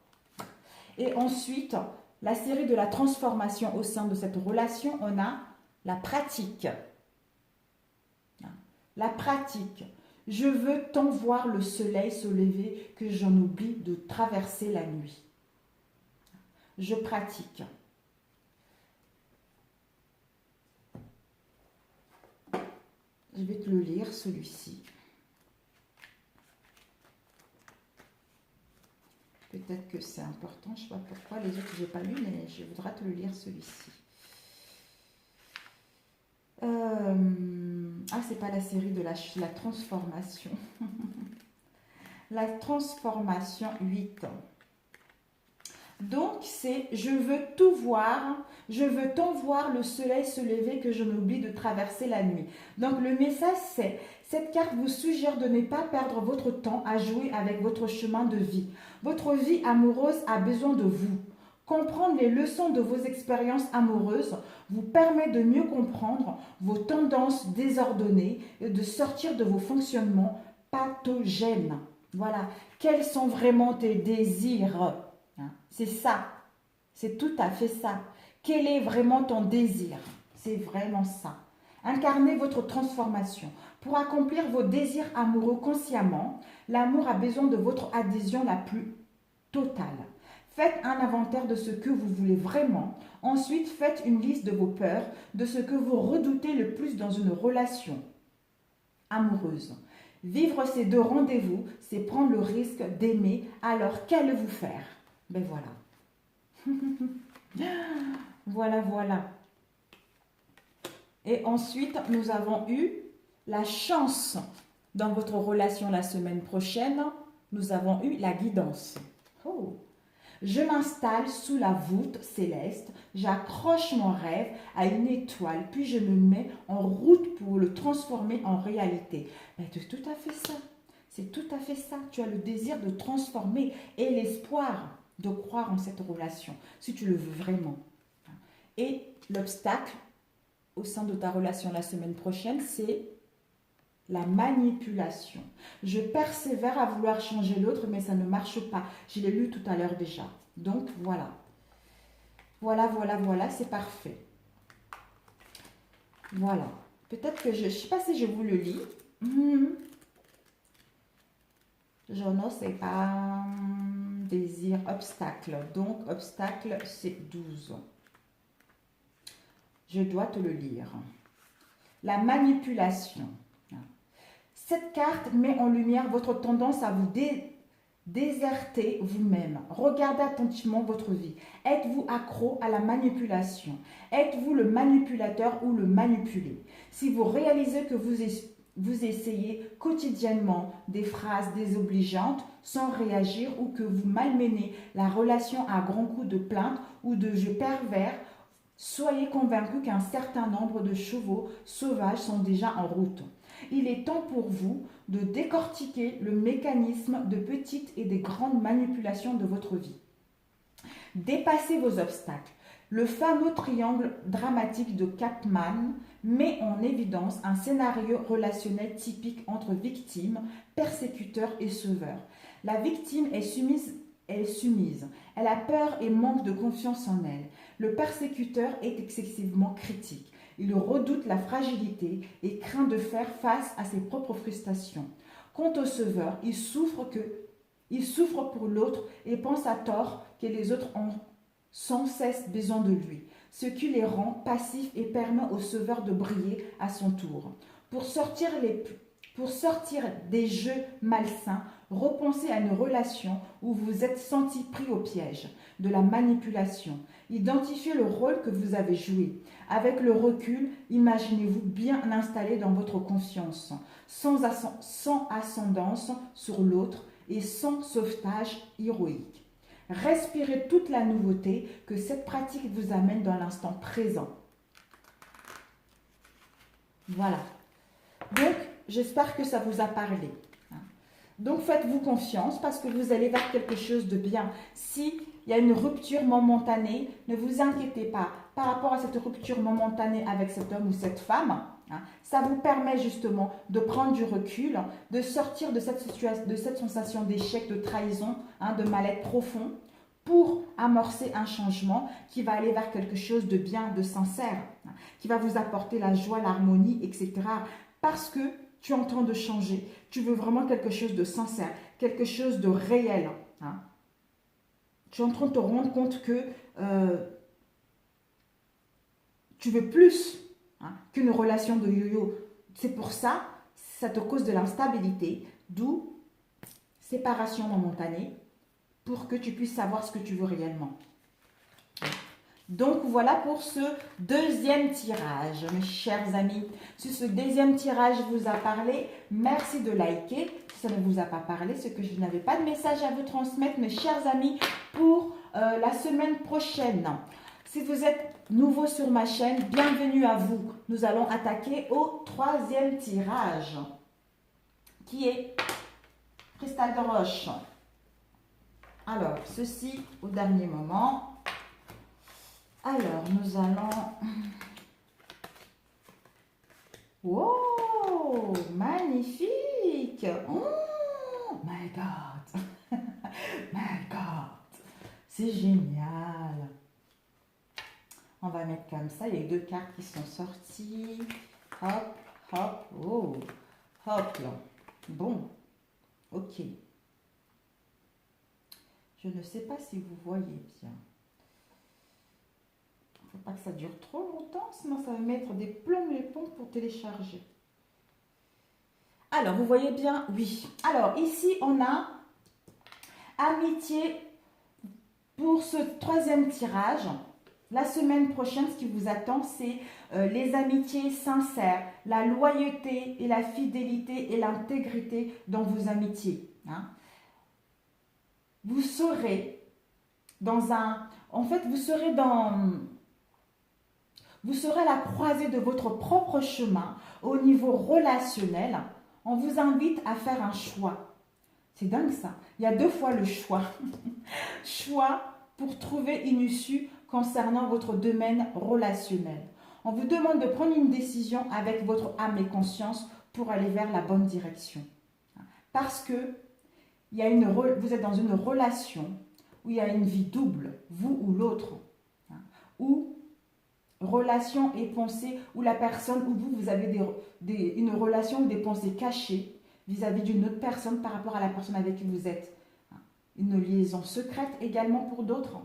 Et ensuite, la série de la transformation au sein de cette relation, on a la pratique. La pratique. Je veux tant voir le soleil se lever que j'en oublie de traverser la nuit. Je pratique. Je vais te le lire, celui-ci. Peut-être que c'est important, je ne sais pas pourquoi. Les autres, je n'ai pas lu, mais je voudrais te le lire, celui-ci. C'est pas la série de la transformation. La transformation 8. Donc, c'est « Je veux tout voir, je veux tant voir le soleil se lever que je n'oublie de traverser la nuit. » Donc, le message, c'est « Cette carte vous suggère de ne pas perdre votre temps à jouer avec votre chemin de vie. Votre vie amoureuse a besoin de vous. Comprendre les leçons de vos expériences amoureuses vous permet de mieux comprendre vos tendances désordonnées et de sortir de vos fonctionnements pathogènes. » Voilà. Quels sont vraiment tes désirs ? C'est ça. C'est tout à fait ça. Quel est vraiment ton désir? C'est vraiment ça. Incarnez votre transformation. Pour accomplir vos désirs amoureux consciemment, l'amour a besoin de votre adhésion la plus totale. Faites un inventaire de ce que vous voulez vraiment. Ensuite, faites une liste de vos peurs, de ce que vous redoutez le plus dans une relation amoureuse. Vivre ces deux rendez-vous, c'est prendre le risque d'aimer. Alors, qu'allez-vous faire? Ben voilà. Voilà. Et ensuite, nous avons eu la chance dans votre relation la semaine prochaine. Nous avons eu la guidance. Oh. Je m'installe sous la voûte céleste, j'accroche mon rêve à une étoile, puis je me mets en route pour le transformer en réalité. Ben, c'est tout à fait ça. C'est tout à fait ça. Tu as le désir de transformer et l'espoir de croire en cette relation, si tu le veux vraiment. Et l'obstacle au sein de ta relation la semaine prochaine, c'est la manipulation. Je persévère à vouloir changer l'autre, mais ça ne marche pas. Je l'ai lu tout à l'heure déjà. Donc, voilà. Voilà, c'est parfait. Voilà. Peut-être que je ne sais pas si je vous le lis. Je ne sais pas. Désir, obstacle. Donc, obstacle, c'est 12. Je dois te le lire. La manipulation. Cette carte met en lumière votre tendance à vous déserter vous-même. Regardez attentivement votre vie. Êtes-vous accro à la manipulation? Êtes-vous le manipulateur ou le manipulé? Si vous réalisez que vous essayez quotidiennement des phrases désobligeantes sans réagir ou que vous malmenez la relation à grands coups de plainte ou de jeux pervers, soyez convaincus qu'un certain nombre de chevaux sauvages sont déjà en route. Il est temps pour vous de décortiquer le mécanisme de petites et des grandes manipulations de votre vie. Dépassez vos obstacles. Le fameux triangle dramatique de Chapman met en évidence un scénario relationnel typique entre victime, persécuteur et sauveur. La victime est soumise. Elle a peur et manque de confiance en elle. Le persécuteur est excessivement critique. Il redoute la fragilité et craint de faire face à ses propres frustrations. Quant au sauveur, il souffre pour l'autre et pense à tort que les autres ont sans cesse besoin de lui, ce qui les rend passifs et permet au sauveur de briller à son tour. Pour sortir des jeux malsains, repensez à une relation où vous êtes senti pris au piège de la manipulation. Identifiez le rôle que vous avez joué. Avec le recul, imaginez-vous bien installé dans votre confiance, sans ascendance sur l'autre et sans sauvetage héroïque. Respirez toute la nouveauté que cette pratique vous amène dans l'instant présent. Voilà. Donc, j'espère que ça vous a parlé. Donc, faites-vous confiance parce que vous allez vers quelque chose de bien. S'il y a une rupture momentanée, ne vous inquiétez pas. Par rapport à cette rupture momentanée avec cet homme ou cette femme, ça vous permet justement de prendre du recul, de sortir de cette situation, de cette sensation d'échec, de trahison, de mal-être profond, pour amorcer un changement qui va aller vers quelque chose de bien, de sincère, qui va vous apporter la joie, l'harmonie, etc. Parce que tu es en train de changer, tu veux vraiment quelque chose de sincère, quelque chose de réel. Tu es en train de te rendre compte que tu veux plus qu'une relation de yo-yo. C'est pour ça, ça te cause de l'instabilité, d'où séparation momentanée, pour que tu puisses savoir ce que tu veux réellement. Donc voilà pour ce deuxième tirage, mes chers amis. Si ce deuxième tirage vous a parlé, merci de liker. Si ça ne vous a pas parlé, c'est que je n'avais pas de message à vous transmettre, mes chers amis, pour la semaine prochaine. Si vous êtes nouveau sur ma chaîne, bienvenue à vous. Nous allons attaquer au troisième tirage, qui est cristal de roche. Alors, ceci au dernier moment. Alors, nous allons... Wow, magnifique! Oh, my God! My God! C'est génial! On va mettre comme ça. Il y a deux cartes qui sont sorties. Hop, hop, oh, hop là. Bon, ok. Je ne sais pas si vous voyez bien. Il ne faut pas que ça dure trop longtemps, sinon ça va mettre des plombs pour télécharger. Alors, vous voyez bien? Oui. Alors, ici, on a amitié pour ce troisième tirage. La semaine prochaine, ce qui vous attend, c'est les amitiés sincères, la loyauté et la fidélité et l'intégrité dans vos amitiés. Vous serez dans un... En fait, vous serez à la croisée de votre propre chemin au niveau relationnel. On vous invite à faire un choix. C'est dingue ça. Il y a deux fois le choix. Choix pour trouver une issue concernant votre domaine relationnel. On vous demande de prendre une décision avec votre âme et conscience pour aller vers la bonne direction. Parce que vous êtes dans une relation où il y a une vie double, vous ou l'autre. Où relation et pensée, où la personne, où vous avez une relation ou des pensées cachées vis-à-vis d'une autre personne par rapport à la personne avec qui vous êtes. Une liaison secrète également pour d'autres.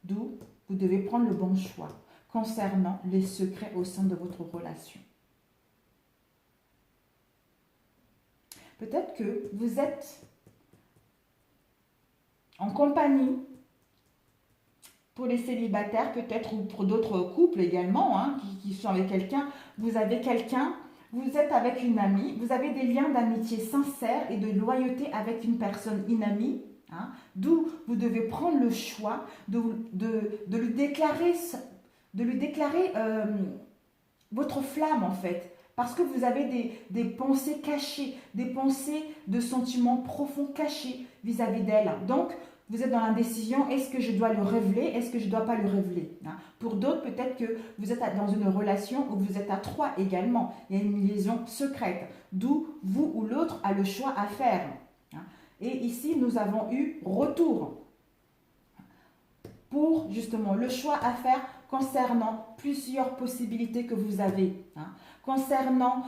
D'où vous devez prendre le bon choix concernant les secrets au sein de votre relation. Peut-être que vous êtes en compagnie pour les célibataires, peut-être, ou pour d'autres couples également, qui sont avec quelqu'un. Vous avez quelqu'un, vous êtes avec une amie, vous avez des liens d'amitié sincères et de loyauté avec une personne inamie, d'où vous devez prendre le choix de lui déclarer, votre flamme en fait. Parce que vous avez des pensées cachées, des pensées de sentiments profonds cachés vis-à-vis d'elle. Donc, vous êtes dans l'indécision, est-ce que je dois le révéler, est-ce que je ne dois pas le révéler, hein. Pour d'autres, peut-être que vous êtes dans une relation où vous êtes à trois également. Il y a une liaison secrète, d'où vous ou l'autre a le choix à faire, hein. Et ici, nous avons eu retour pour justement le choix à faire concernant plusieurs possibilités que vous avez, hein. Concernant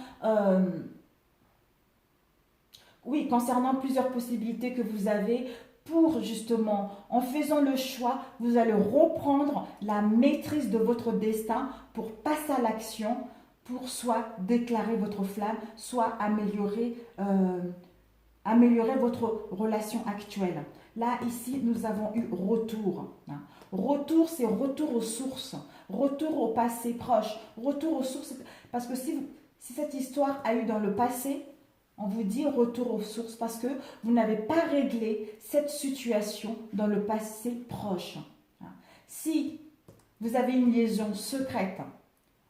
plusieurs possibilités que vous avez pour justement, en faisant le choix, vous allez reprendre la maîtrise de votre destin pour passer à l'action, pour soit déclarer votre flamme, soit améliorer votre relation actuelle. Là, ici, nous avons eu retour, hein. Retour, c'est retour aux sources, retour au passé proche, retour aux sources. Parce que si cette histoire a eu dans le passé, on vous dit retour aux sources parce que vous n'avez pas réglé cette situation dans le passé proche. Si vous avez une liaison secrète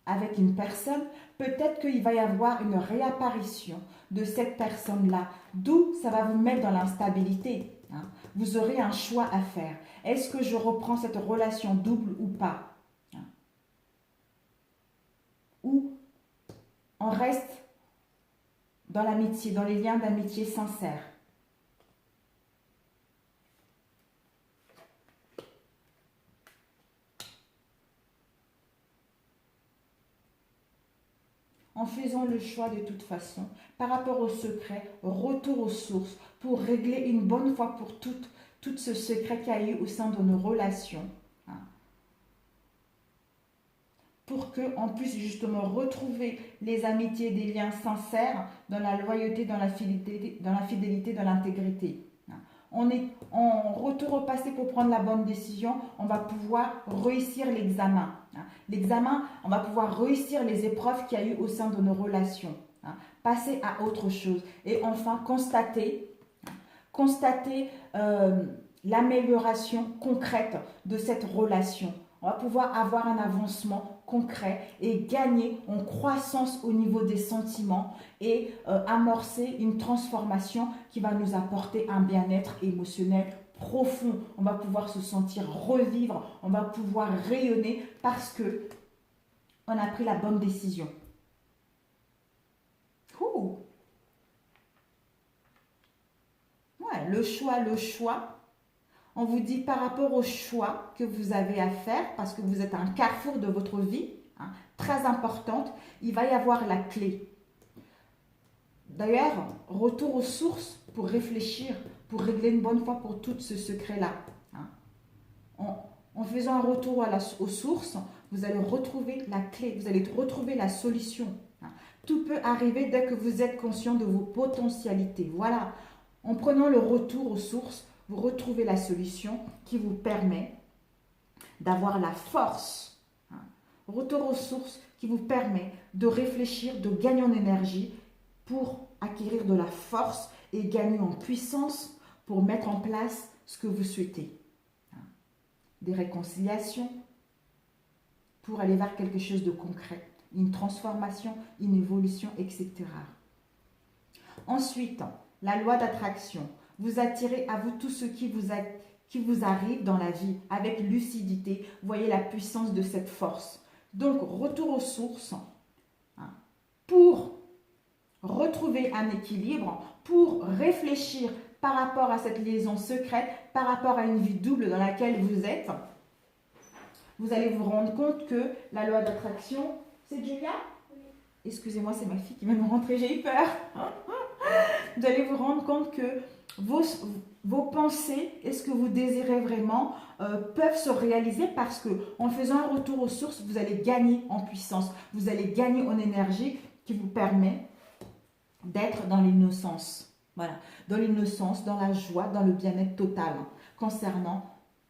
avec une personne, peut-être qu'il va y avoir une réapparition de cette personne-là, d'où ça va vous mettre dans l'instabilité. Vous aurez un choix à faire. Est-ce que je reprends cette relation double ou pas? Ou on reste dans l'amitié, dans les liens d'amitié sincères. En faisant le choix de toute façon, par rapport au secret, retour aux sources, pour régler une bonne fois pour toutes, tout ce secret qu'il y a eu au sein de nos relations, hein, pour qu'on puisse justement retrouver les amitiés, des liens sincères dans la loyauté, dans la fidélité, dans l'intégrité. On est en retour au passé pour prendre la bonne décision, on va pouvoir réussir l'examen. L'examen, on va pouvoir réussir les épreuves qu'il y a eu au sein de nos relations. Passer à autre chose. Et enfin, constater l'amélioration concrète de cette relation. On va pouvoir avoir un avancement concret et gagner en croissance au niveau des sentiments et amorcer une transformation qui va nous apporter un bien-être émotionnel profond. On va pouvoir se sentir revivre, on va pouvoir rayonner parce que on a pris la bonne décision. Ouh. Ouais, le choix. On vous dit par rapport au choix que vous avez à faire, parce que vous êtes à un carrefour de votre vie, hein, très importante, il va y avoir la clé. D'ailleurs, retour aux sources pour réfléchir, pour régler une bonne fois pour tout ce secret-là. Hein. En faisant un retour aux sources, vous allez retrouver la clé, vous allez retrouver la solution. Hein. Tout peut arriver dès que vous êtes conscient de vos potentialités. Voilà, en prenant le retour aux sources, vous retrouvez la solution qui vous permet d'avoir la force. Hein. Retour aux sources qui vous permet de réfléchir, de gagner en énergie pour acquérir de la force et gagner en puissance pour mettre en place ce que vous souhaitez. Hein. Des réconciliations pour aller vers quelque chose de concret, une transformation, une évolution, etc. Ensuite, la loi d'attraction. Vous attirez à vous tout ce qui vous arrive dans la vie avec lucidité. Voyez la puissance de cette force. Donc, retour aux sources, hein, pour retrouver un équilibre, pour réfléchir par rapport à cette liaison secrète, par rapport à une vie double dans laquelle vous êtes. Vous allez vous rendre compte que la loi d'attraction, c'est Julia? Excusez-moi, c'est ma fille qui vient de rentrer, j'ai eu peur. Vous allez vous rendre compte que vos pensées et ce que vous désirez vraiment peuvent se réaliser parce que en faisant un retour aux sources, vous allez gagner en puissance, vous allez gagner en énergie qui vous permet d'être dans l'innocence. Voilà, dans l'innocence, dans la joie, dans le bien-être total concernant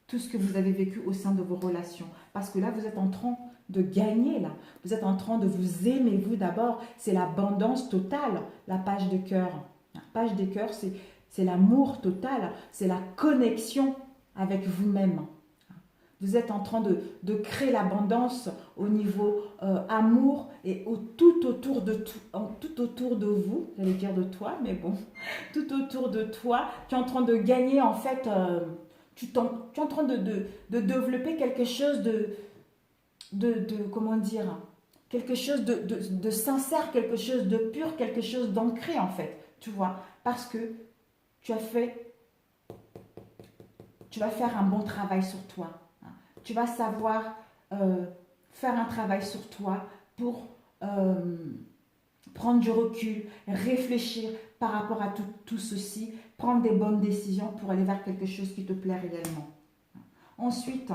tout ce que vous avez vécu au sein de vos relations. Parce que là, vous êtes en train de gagner, là. Vous êtes en train de vous aimer, vous d'abord. C'est l'abondance totale, la page de cœur. La page des cœurs, c'est l'amour total, c'est la connexion avec vous-même. Vous êtes en train de créer l'abondance au niveau amour et tout autour de vous, j'allais dire de toi, mais bon, tout autour de toi, tu es en train de gagner en fait Tu es en train de développer quelque chose comment dire, quelque chose de sincère, quelque chose de pur, quelque chose d'ancré en fait, tu vois, parce que tu vas faire un bon travail sur toi. Hein. Tu vas savoir faire un travail sur toi pour prendre du recul, réfléchir par rapport à tout ceci, prendre des bonnes décisions pour aller vers quelque chose qui te plaît réellement. Ensuite,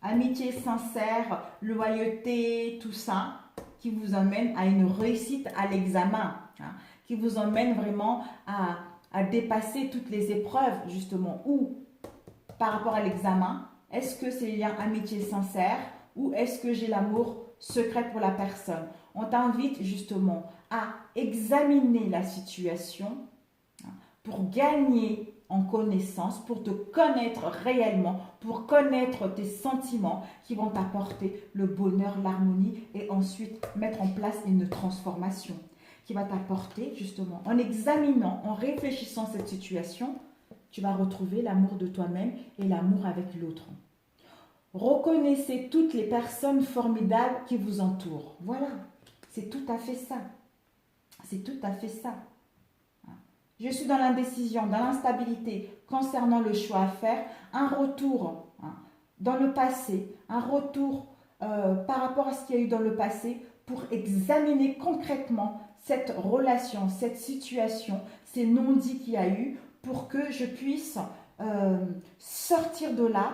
amitié sincère, loyauté, tout ça, qui vous emmène à une réussite à l'examen, hein, qui vous emmène vraiment à dépasser toutes les épreuves, justement, ou par rapport à l'examen, est-ce que c'est lié à amitié sincère ou est-ce que j'ai l'amour secret pour la personne? On t'invite justement à examiner la situation pour gagner en connaissance, pour te connaître réellement, pour connaître tes sentiments qui vont t'apporter le bonheur, l'harmonie et ensuite mettre en place une transformation qui va t'apporter justement en examinant, en réfléchissant à cette situation, tu vas retrouver l'amour de toi-même et l'amour avec l'autre. Reconnaissez toutes les personnes formidables qui vous entourent. Voilà, c'est tout à fait ça. C'est tout à fait ça. Je suis dans l'indécision, dans l'instabilité concernant le choix à faire, un retour dans le passé, un retour par rapport à ce qu'il y a eu dans le passé pour examiner concrètement cette relation, cette situation, ces non-dits qu'il y a eu pour que je puisse sortir de là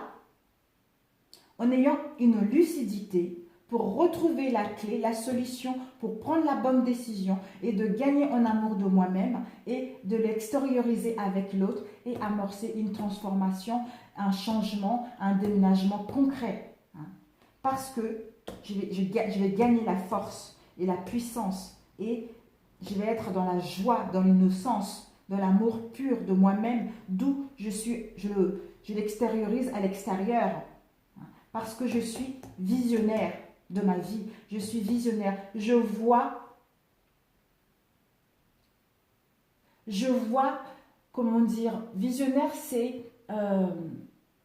en ayant une lucidité pour retrouver la clé, la solution, pour prendre la bonne décision et de gagner en amour de moi-même et de l'extérioriser avec l'autre et amorcer une transformation, un changement, un déménagement concret. Parce que je vais gagner la force et la puissance et je vais être dans la joie, dans l'innocence, dans l'amour pur de moi-même, d'où je l'extériorise à l'extérieur. Parce que je suis visionnaire de ma vie. Je suis visionnaire. Je vois, comment dire, visionnaire, c'est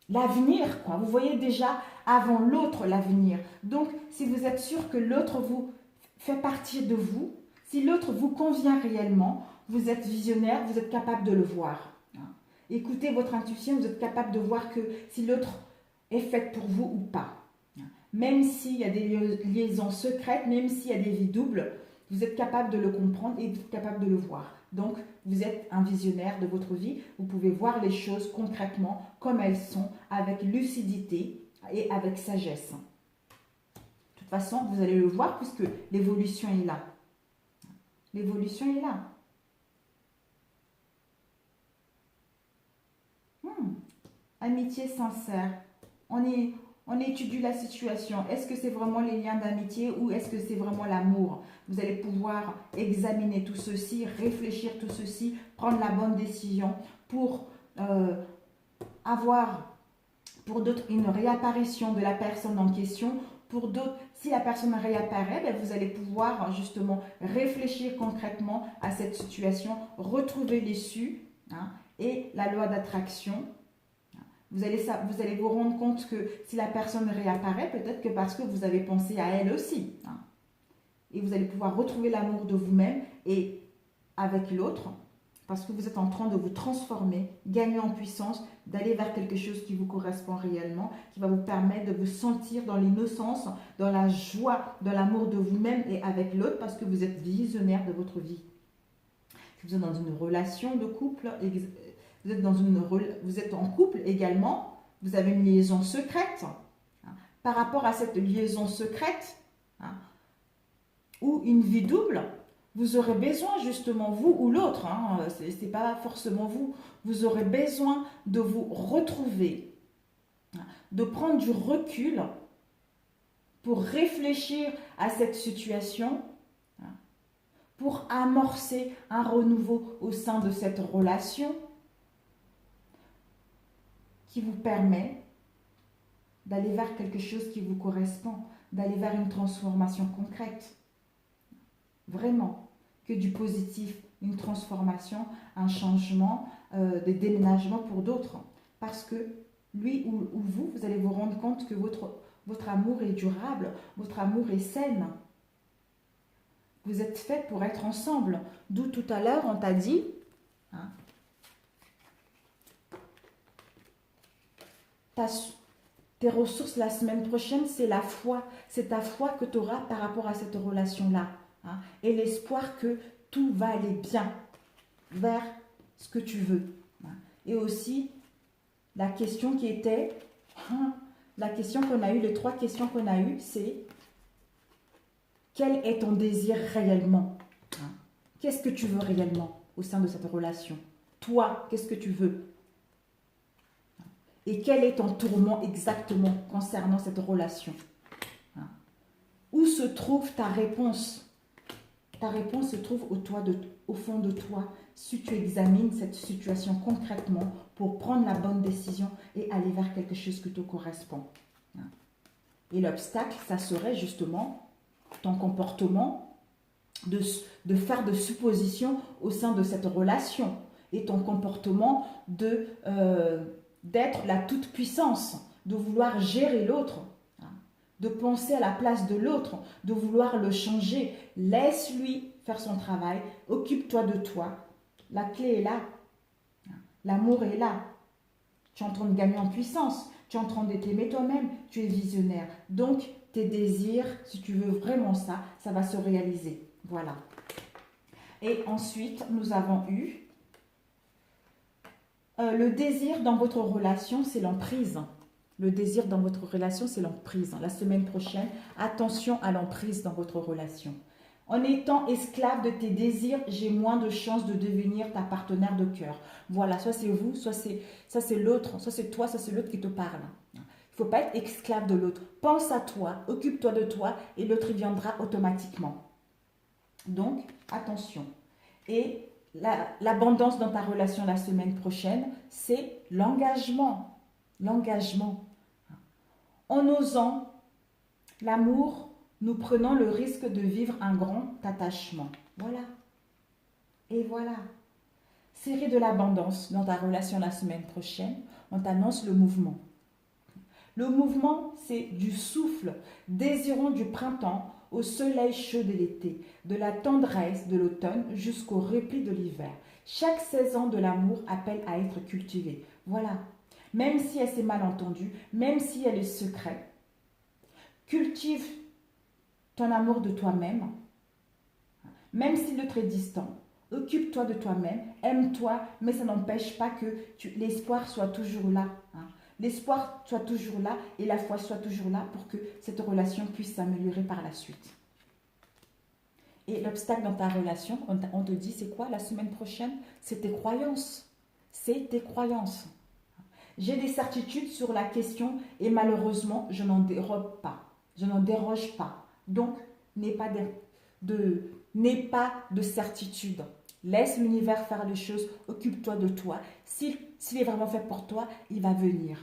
l'avenir, quoi. Vous voyez déjà avant l'autre l'avenir. Donc, si vous êtes sûr que l'autre vous fait partie de vous, si l'autre vous convient réellement, vous êtes visionnaire, vous êtes capable de le voir. Écoutez votre intuition, vous êtes capable de voir que si l'autre est faite pour vous ou pas. Même s'il y a des liaisons secrètes, même s'il y a des vies doubles, vous êtes capable de le comprendre et vous êtes capable de le voir. Donc, vous êtes un visionnaire de votre vie. Vous pouvez voir les choses concrètement comme elles sont, avec lucidité et avec sagesse. De toute façon, vous allez le voir puisque l'évolution est là. L'évolution est là. Amitié sincère. On étudie la situation. Est-ce que c'est vraiment les liens d'amitié ou est-ce que c'est vraiment l'amour? Vous allez pouvoir examiner tout ceci, réfléchir tout ceci, prendre la bonne décision pour avoir, pour d'autres, une réapparition de la personne en question. Pour d'autres, si la personne réapparaît, ben vous allez pouvoir justement réfléchir concrètement à cette situation, retrouver l'issue et la loi d'attraction. Vous allez vous rendre compte que si la personne réapparaît, peut-être que parce que vous avez pensé à elle aussi. Et vous allez pouvoir retrouver l'amour de vous-même et avec l'autre, parce que vous êtes en train de vous transformer, gagner en puissance, d'aller vers quelque chose qui vous correspond réellement, qui va vous permettre de vous sentir dans l'innocence, dans la joie, dans l'amour de vous-même et avec l'autre, parce que vous êtes visionnaire de votre vie. Si vous êtes dans une relation de couple, vous êtes en couple également, vous avez une liaison secrète. Par rapport à cette liaison secrète, ou une vie double, vous aurez besoin justement, vous ou l'autre, ce n'est pas forcément vous, vous aurez besoin de vous retrouver, de prendre du recul pour réfléchir à cette situation, pour amorcer un renouveau au sein de cette relation, qui vous permet d'aller vers quelque chose qui vous correspond, d'aller vers une transformation concrète. Vraiment, que du positif, une transformation, un changement, des déménagements pour d'autres. parce que lui ou vous, vous allez vous rendre compte que votre amour est durable, votre amour est sain. Vous êtes fait pour être ensemble. D'où tout à l'heure, on t'a dit, hein, tes ressources la semaine prochaine, c'est la foi. C'est ta foi que tu auras par rapport à cette relation-là. Hein, et l'espoir que tout va aller bien vers ce que tu veux. Hein. Et aussi, la question qui était, la question qu'on a eue, les 3 questions qu'on a eues, c'est quel est ton désir réellement? Hein? Qu'est-ce que tu veux réellement au sein de cette relation? Toi, qu'est-ce que tu veux? Et quel est ton tourment exactement concernant cette relation? Hein? Où se trouve ta réponse? Ta réponse se trouve au fond de toi, si tu examines cette situation concrètement pour prendre la bonne décision et aller vers quelque chose qui te correspond. Hein? Et l'obstacle, ça serait justement ton comportement de faire de suppositions au sein de cette relation et ton comportement d'être la toute-puissance, de vouloir gérer l'autre, hein, de penser à la place de l'autre, de vouloir le changer. Laisse-lui faire son travail, occupe-toi de toi. La clé est là, l'amour est là. Tu es en train de gagner en puissance, tu es en train de t'aimer toi-même, tu es visionnaire. Donc, tes désirs, si tu veux vraiment ça, ça va se réaliser. Voilà. Et ensuite, nous avons eu le désir dans votre relation, c'est l'emprise. Le désir dans votre relation, c'est l'emprise. La semaine prochaine, attention à l'emprise dans votre relation. En étant esclave de tes désirs, j'ai moins de chances de devenir ta partenaire de cœur. Voilà, soit c'est vous, soit c'est l'autre, soit c'est toi, soit c'est l'autre qui te parle. Il ne faut pas être esclave de l'autre. Pense à toi, occupe-toi de toi et l'autre viendra automatiquement. Donc, attention. Et l'abondance dans ta relation la semaine prochaine, c'est l'engagement. L'engagement. En osant l'amour, nous prenons le risque de vivre un grand attachement. Voilà. Et voilà. Série de l'abondance dans ta relation la semaine prochaine, on t'annonce le mouvement. Le mouvement, c'est du souffle désirant du printemps au soleil chaud de l'été, de la tendresse de l'automne jusqu'au répit de l'hiver. Chaque saison de l'amour appelle à être cultivée. Voilà. Même si elle s'est mal entendue, même si elle est secrète, cultive ton amour de toi-même, même si l'autre est distant. Occupe-toi de toi-même, aime-toi, mais ça n'empêche pas que l'espoir soit toujours là. Hein. L'espoir soit toujours là et la foi soit toujours là pour que cette relation puisse s'améliorer par la suite. Et l'obstacle dans ta relation, on te dit, c'est quoi la semaine prochaine? C'est tes croyances. C'est tes croyances. J'ai des certitudes sur la question et malheureusement, je n'en déroge pas. Je n'en déroge pas. Donc, n'aie pas de certitude. Laisse l'univers faire les choses, occupe-toi de toi. S'il est vraiment fait pour toi, il va venir.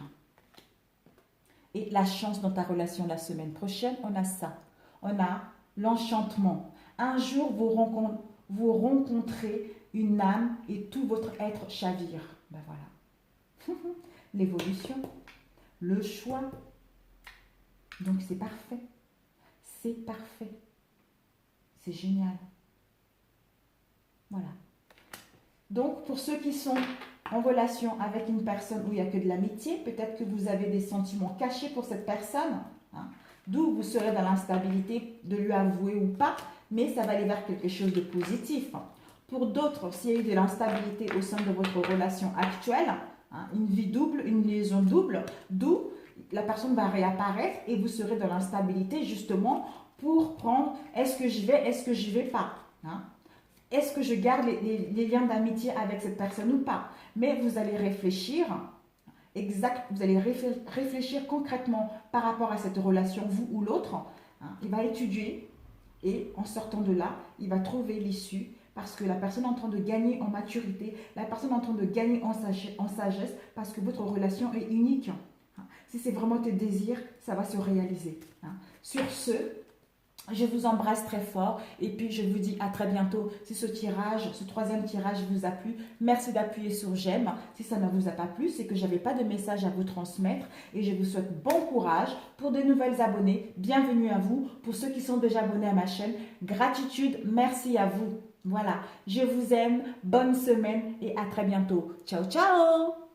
Et la chance dans ta relation la semaine prochaine, on a ça. On a l'enchantement. Un jour, vous rencontrez une âme et tout votre être chavire. Ben voilà. L'évolution, le choix. Donc c'est parfait. C'est parfait. C'est génial. Voilà. Donc, pour ceux qui sont en relation avec une personne où il n'y a que de l'amitié, peut-être que vous avez des sentiments cachés pour cette personne, hein, d'où vous serez dans l'instabilité de lui avouer ou pas, mais ça va aller vers quelque chose de positif. Pour d'autres, s'il y a eu de l'instabilité au sein de votre relation actuelle, hein, une vie double, une liaison double, d'où la personne va réapparaître et vous serez dans l'instabilité justement pour prendre est-ce que je vais pas, hein? Est-ce que je garde les liens d'amitié avec cette personne ou pas? Mais vous allez réfléchir, vous allez réfléchir concrètement par rapport à cette relation, vous ou l'autre. Hein, il va étudier et en sortant de là, il va trouver l'issue parce que la personne est en train de gagner en maturité, la personne est en train de gagner en sagesse parce que votre relation est unique. Hein, si c'est vraiment tes désirs, ça va se réaliser. Hein. Sur ce, Je vous embrasse très fort et puis je vous dis à très bientôt. Si ce tirage, ce troisième tirage vous a plu, merci d'appuyer sur j'aime. Si ça ne vous a pas plu, c'est que je n'avais pas de message à vous transmettre et je vous souhaite bon courage pour de nouvelles abonnés. Bienvenue à vous. Pour ceux qui sont déjà abonnés à ma chaîne, gratitude, merci à vous. Voilà, je vous aime, bonne semaine et à très bientôt. Ciao, ciao!